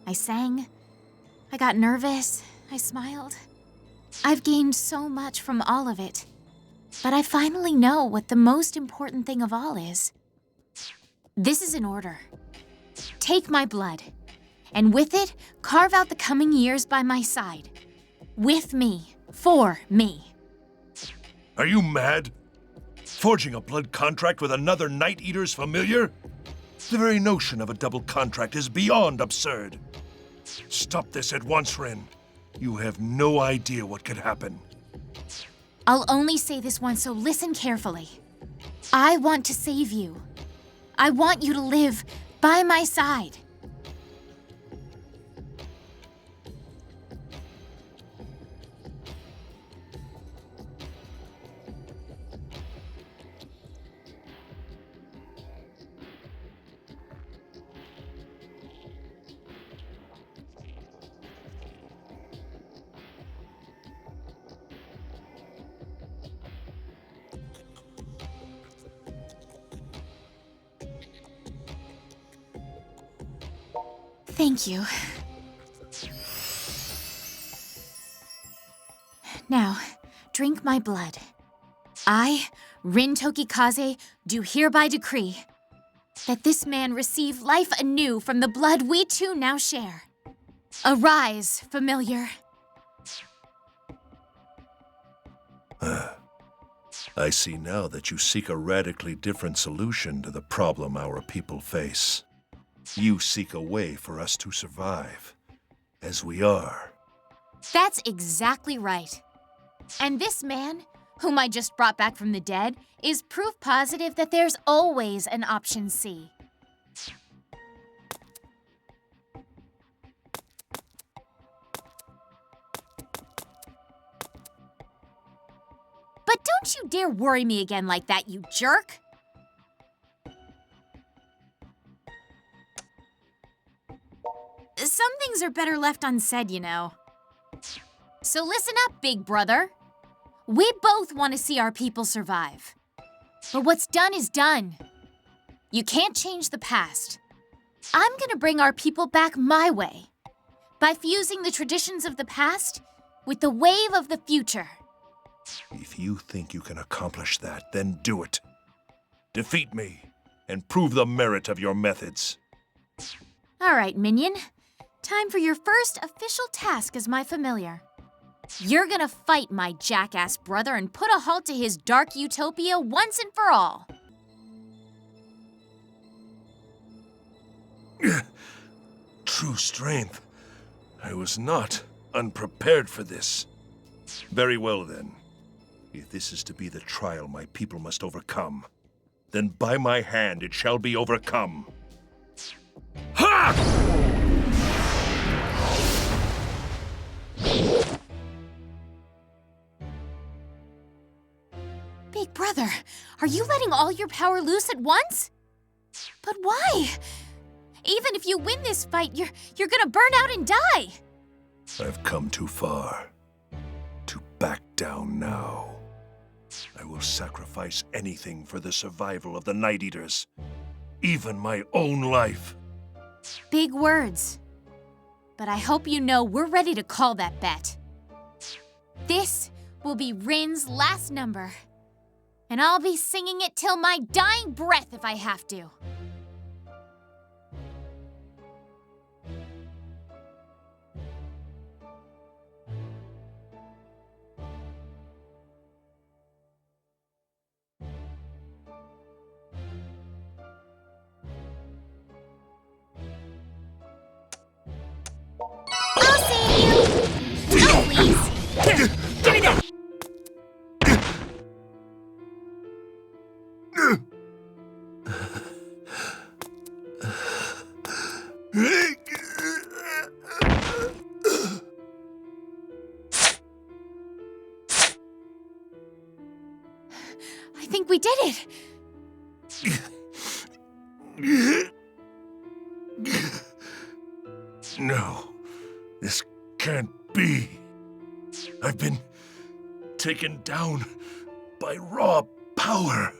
Speaker 15: I sang. I got nervous. I smiled. I've gained so much from all of it. But I finally know what the most important thing of all is. This is an order. Take my blood, and with it, carve out the coming years by my side. With me, for me.
Speaker 17: Are you mad? Forging a blood contract with another Night Eater's familiar? The very notion of a double contract is beyond absurd. Stop this at once, Rin. You have no idea what could happen.
Speaker 15: I'll only say this once, so listen carefully. I want to save you. I want you to live by my side. Thank you. Now, drink my blood. I, Rin Tokikaze, do hereby decree that this man receive life anew from the blood we two now share. Arise, familiar.
Speaker 17: I see now that you seek a radically different solution to the problem our people face. You seek a way for us to survive, as we are.
Speaker 15: That's exactly right. And this man, whom I just brought back from the dead, is proof positive that there's always an option C. But don't you dare worry me again like that, you jerk! Some things are better left unsaid, you know. So listen up, big brother. We both want to see our people survive. But what's done is done. You can't change the past. I'm gonna bring our people back my way, by fusing the traditions of the past with the wave of the future.
Speaker 17: If you think you can accomplish that, then do it. Defeat me, and prove the merit of your methods.
Speaker 15: All right, minion. Time for your first official task as my familiar. You're gonna fight my jackass brother and put a halt to his dark utopia once and for all.
Speaker 17: True strength. I was not unprepared for this. Very well, then. If this is to be the trial my people must overcome, then by my hand it shall be overcome. Ha!
Speaker 15: Big brother, are you letting all your power loose at once? But why? Even if you win this fight, you're gonna burn out and die.
Speaker 17: I've come too far to back down now. I will sacrifice anything for the survival of the Night Eaters, even my own life.
Speaker 15: Big words. But I hope you know we're ready to call that bet. This will be Rin's last number. And I'll be singing it till my dying breath if I have to. I'll save you! Oh, please! Give me that! I think we did it.
Speaker 17: No, this can't be. I've been taken down by raw power.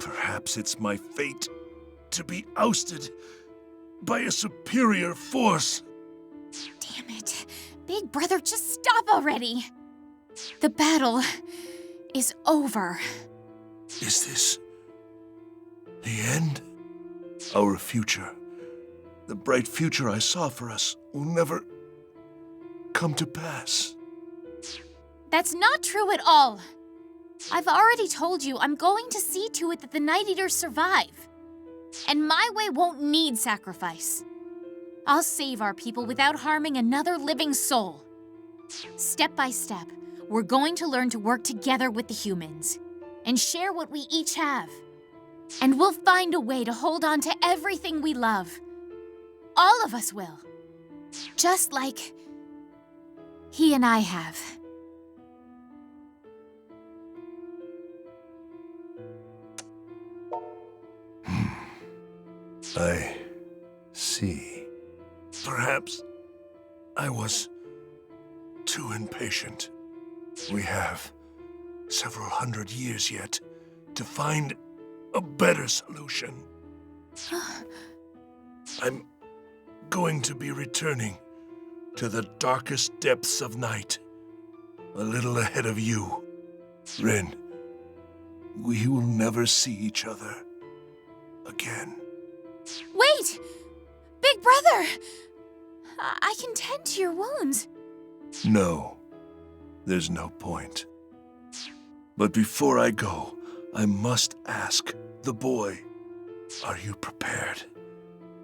Speaker 17: Perhaps it's my fate to be ousted by a superior force.
Speaker 15: Damn it. Big Brother, just stop already. The battle is over.
Speaker 17: Is this the end? Our future, the bright future I saw for us, will never come to pass.
Speaker 15: That's not true at all. I've already told you I'm going to see to it that the Night Eaters survive. And my way won't need sacrifice. I'll save our people without harming another living soul. Step by step, we're going to learn to work together with the humans and share what we each have. And we'll find a way to hold on to everything we love. All of us will. Just like he and I have.
Speaker 17: I see. Perhaps I was too impatient. We have several hundred years yet to find a better solution. I'm going to be returning to the darkest depths of night, a little ahead of you. Rin, we will never see each other again.
Speaker 15: Wait! Big Brother! I can tend to your wounds.
Speaker 17: No, there's no point. But before I go, I must ask the boy, are you prepared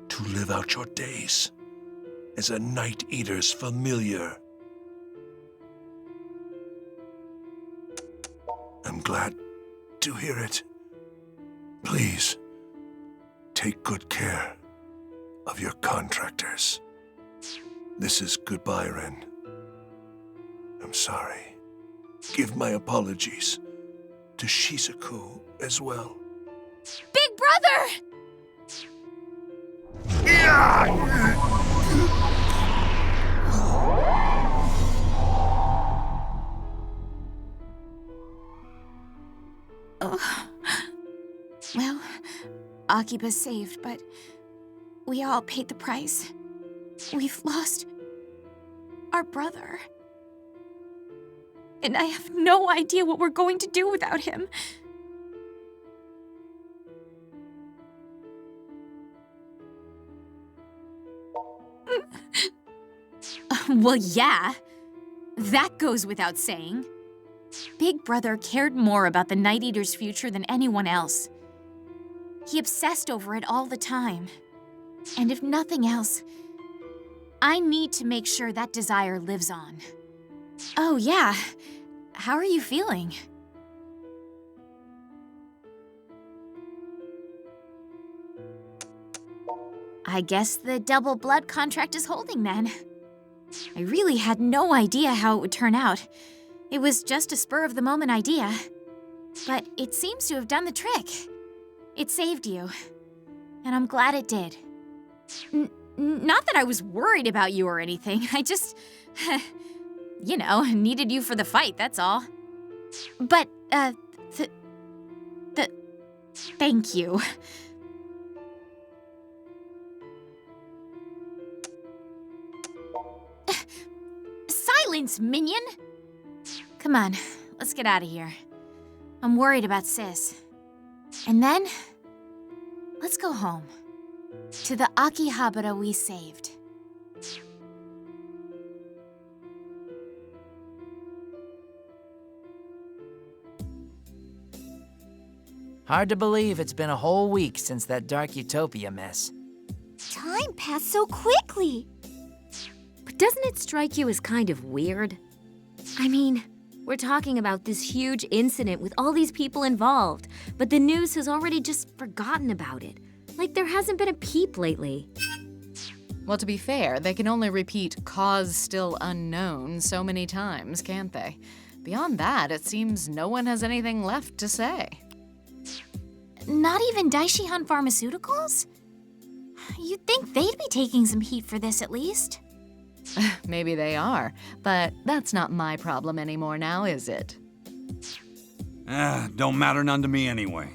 Speaker 17: to live out your days as a Night Eater's familiar? I'm glad to hear it. Please, take good care of your contractors. This is goodbye, Ren. I'm sorry. Give my apologies to Shizuku as well.
Speaker 15: Big Brother! Well, Akiba's saved, but we all paid the price. We've lost our brother. And I have no idea what we're going to do without him. Well, yeah. That goes without saying. Big Brother cared more about the Night Eater's future than anyone else. He obsessed over it all the time. And if nothing else, I need to make sure that desire lives on. Oh, yeah. How are you feeling? I guess the double blood contract is holding then. I really had no idea how it would turn out. It was just a spur-of-the-moment idea. But it seems to have done the trick. It saved you. And I'm glad it did. Not that I was worried about you or anything. I just, you know, needed you for the fight, that's all. But, thank you. Silence, minion! Come on, let's get out of here. I'm worried about Sis. And then, let's go home. To the Akihabara we saved.
Speaker 7: Hard to believe it's been a whole week since that dark utopia mess.
Speaker 11: Time passed so quickly.
Speaker 1: But doesn't it strike you as kind of weird? I mean, we're talking about this huge incident with all these people involved, but the news has already just forgotten about it. Like there hasn't been a peep lately.
Speaker 12: Well, to be fair, they can only repeat "cause still unknown" so many times, can't they? Beyond that, it seems no one has anything left to say.
Speaker 15: Not even Daishihan Pharmaceuticals? You'd think they'd be taking some heat for this at least.
Speaker 12: Maybe they are, but that's not my problem anymore now, is it?
Speaker 6: Don't matter none to me anyway.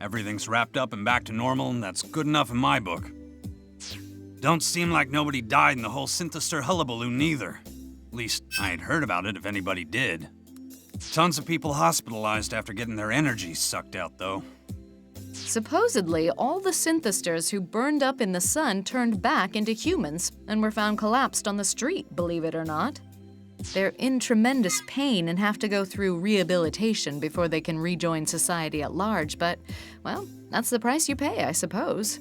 Speaker 6: Everything's wrapped up and back to normal, and that's good enough in my book. Don't seem like nobody died in the whole Synthester hullabaloo neither. At least, I ain't heard about it if anybody did. Tons of people hospitalized after getting their energy sucked out, though.
Speaker 12: Supposedly, all the Synthesters who burned up in the sun turned back into humans and were found collapsed on the street, believe it or not. They're in tremendous pain and have to go through rehabilitation before they can rejoin society at large, but, well, that's the price you pay, I suppose.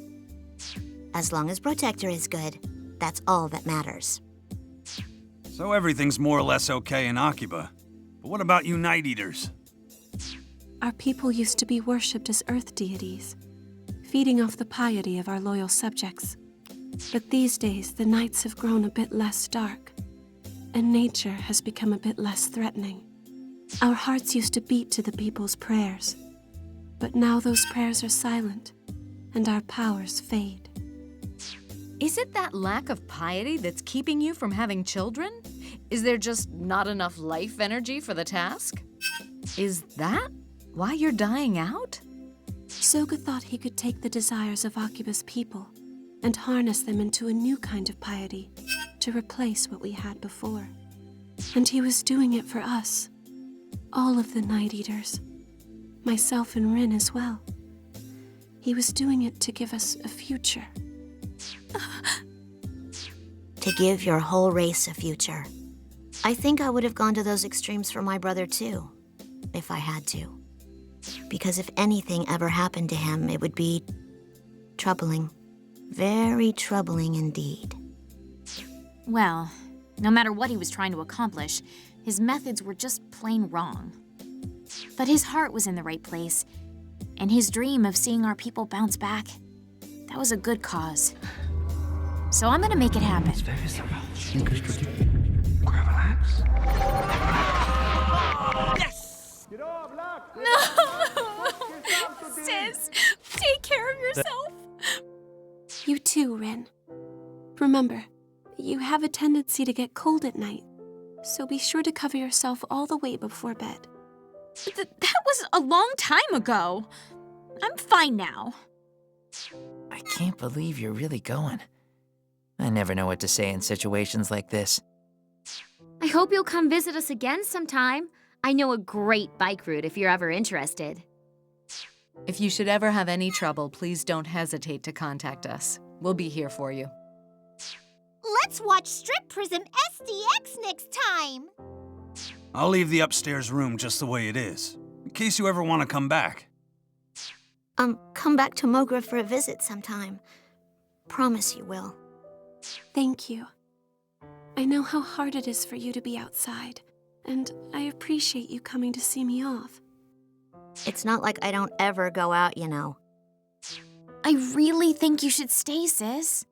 Speaker 10: As long as Protector is good, that's all that matters.
Speaker 6: So everything's more or less okay in Akiba. But what about you Night Eaters?
Speaker 5: Our people used to be worshipped as earth deities, feeding off the piety of our loyal subjects. But these days, the nights have grown a bit less dark, and nature has become a bit less threatening. Our hearts used to beat to the people's prayers, but now those prayers are silent, and our powers fade.
Speaker 12: Is it that lack of piety that's keeping you from having children? Is there just not enough life energy for the task? Is that why you're dying out?
Speaker 5: Soga thought he could take the desires of Akiba's people and harness them into a new kind of piety to replace what we had before. And he was doing it for us, all of the Night Eaters, myself and Rin as well. He was doing it to give us a future.
Speaker 10: To give your whole race a future. I think I would have gone to those extremes for my brother too, if I had to. Because if anything ever happened to him, it would be troubling. Very troubling indeed.
Speaker 15: Well, no matter what he was trying to accomplish, his methods were just plain wrong. But his heart was in the right place, and his dream of seeing our people bounce back, that was a good cause. So I'm gonna make it happen.
Speaker 18: It's very simple. Relax.
Speaker 8: Yes!
Speaker 15: No! Sis, take care of yourself.
Speaker 5: You too, Rin. Remember, you have a tendency to get cold at night, so be sure to cover yourself all the way before bed.
Speaker 15: That was a long time ago. I'm fine now.
Speaker 7: I can't believe you're really going. I never know what to say in situations like this.
Speaker 1: I hope you'll come visit us again sometime. I know a great bike route if you're ever interested.
Speaker 12: If you should ever have any trouble, please don't hesitate to contact us. We'll be here for you.
Speaker 11: Let's watch Strip Prism SDX next time!
Speaker 6: I'll leave the upstairs room just the way it is, in case you ever want to come back.
Speaker 10: Come back to Mogra for a visit sometime. Promise you will.
Speaker 5: Thank you. I know how hard it is for you to be outside, and I appreciate you coming to see me off.
Speaker 10: It's not like I don't ever go out, you know.
Speaker 15: I really think you should stay, sis.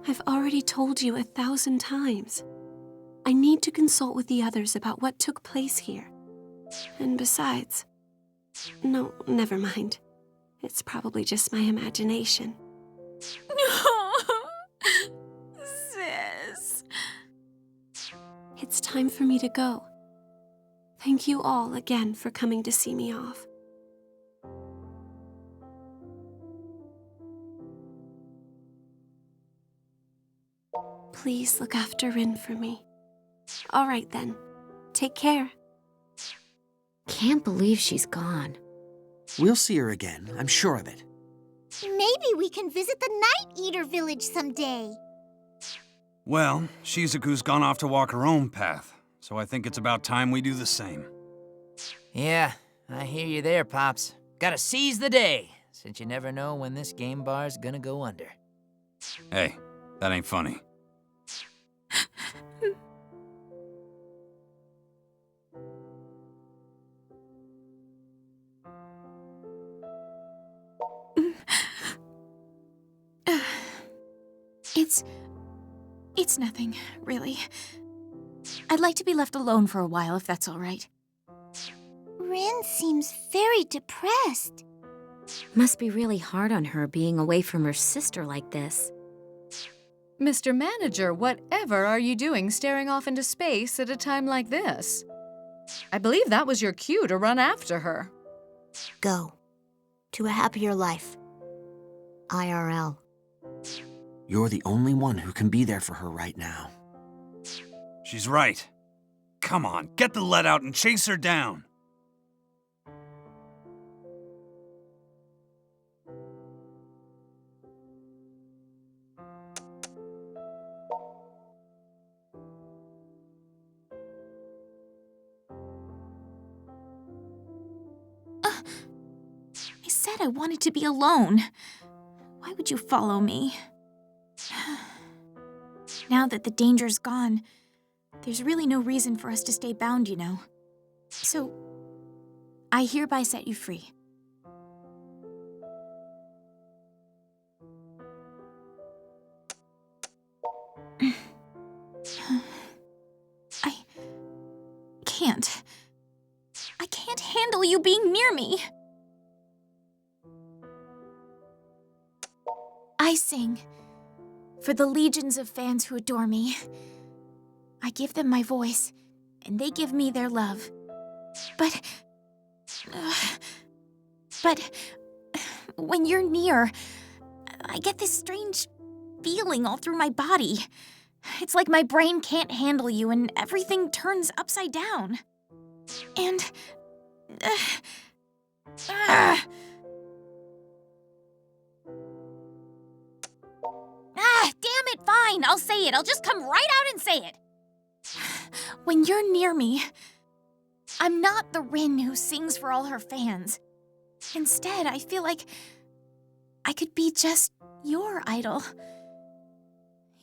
Speaker 5: I've already told you 1,000 times. I need to consult with the others about what took place here. And besides... No, never mind. It's probably just my imagination.
Speaker 15: Sis.
Speaker 5: It's time for me to go. Thank you all again for coming to see me off. Please look after Rin for me. All right then. Take care.
Speaker 1: Can't believe she's gone.
Speaker 9: We'll see her again, I'm sure of it.
Speaker 11: Maybe we can visit the Night Eater village someday.
Speaker 6: Well, Shizuku's gone off to walk her own path, so I think it's about time we do the same.
Speaker 7: Yeah, I hear you there, Pops. Gotta seize the day, since you never know when this game bar's gonna go under.
Speaker 6: Hey, that ain't funny.
Speaker 15: It's nothing, really. I'd like to be left alone for a while, if that's all right.
Speaker 11: Rin seems very depressed.
Speaker 1: Must be really hard on her being away from her sister like this.
Speaker 12: Mr. Manager, whatever are you doing staring off into space at a time like this? I believe that was your cue to run after her.
Speaker 10: Go. To a happier life. IRL.
Speaker 9: You're the only one who can be there for her right now.
Speaker 6: She's right. Come on, get the lead out and chase her down.
Speaker 15: I said I wanted to be alone. Why would you follow me? Now that the danger's gone, there's really no reason for us to stay bound, you know. So, I hereby set you free. I can't handle you being near me. I sing for the legions of fans who adore me. I give them my voice, and they give me their love. But when you're near, I get this strange feeling all through my body. It's like my brain can't handle you and everything turns upside down. And... damn it, fine, I'll say it. I'll just come right out and say it. When you're near me, I'm not the Rin who sings for all her fans. Instead, I feel like I could be just your idol.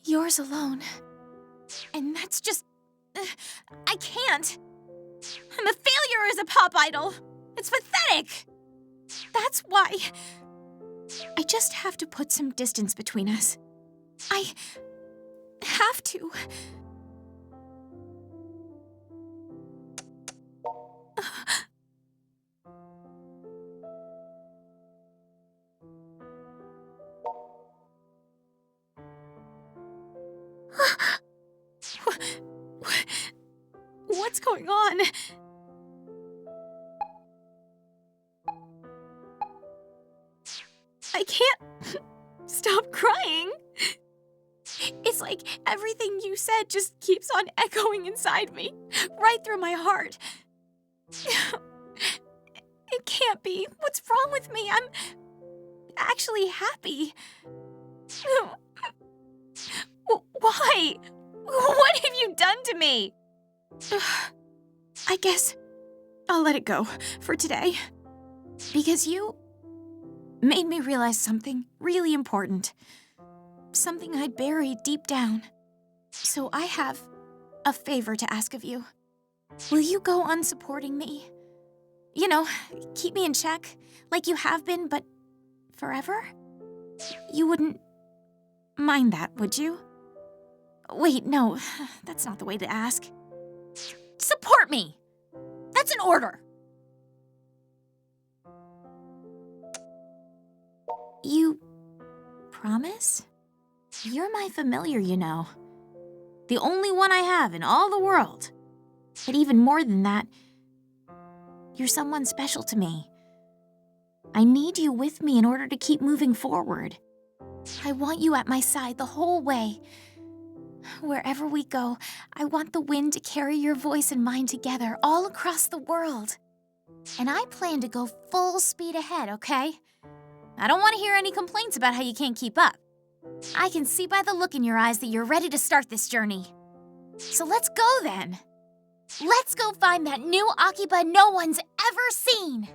Speaker 15: Yours alone. And that's just... I can't. I'm a failure as a pop idol. It's pathetic. That's why... I just have to put some distance between us. I... have to. What's going on? I can't stop crying. It's like everything you said just keeps on echoing inside me, right through my heart. It can't be. What's wrong with me? I'm actually happy. Why? What have you done to me? I guess I'll let it go for today. Because you made me realize something really important. Something I'd buried deep down. So I have a favor to ask of you. Will you go on supporting me? You know, keep me in check, like you have been, but forever? You wouldn't mind that, would you? Wait, no, that's not the way to ask. Support me! That's an order! You promise? You're my familiar, you know. The only one I have in all the world. But even more than that, you're someone special to me. I need you with me in order to keep moving forward. I want you at my side the whole way. Wherever we go, I want the wind to carry your voice and mine together all across the world. And I plan to go full speed ahead, okay? I don't want to hear any complaints about how you can't keep up. I can see by the look in your eyes that you're ready to start this journey. So let's go then. Let's go find that new Akiba no one's ever seen.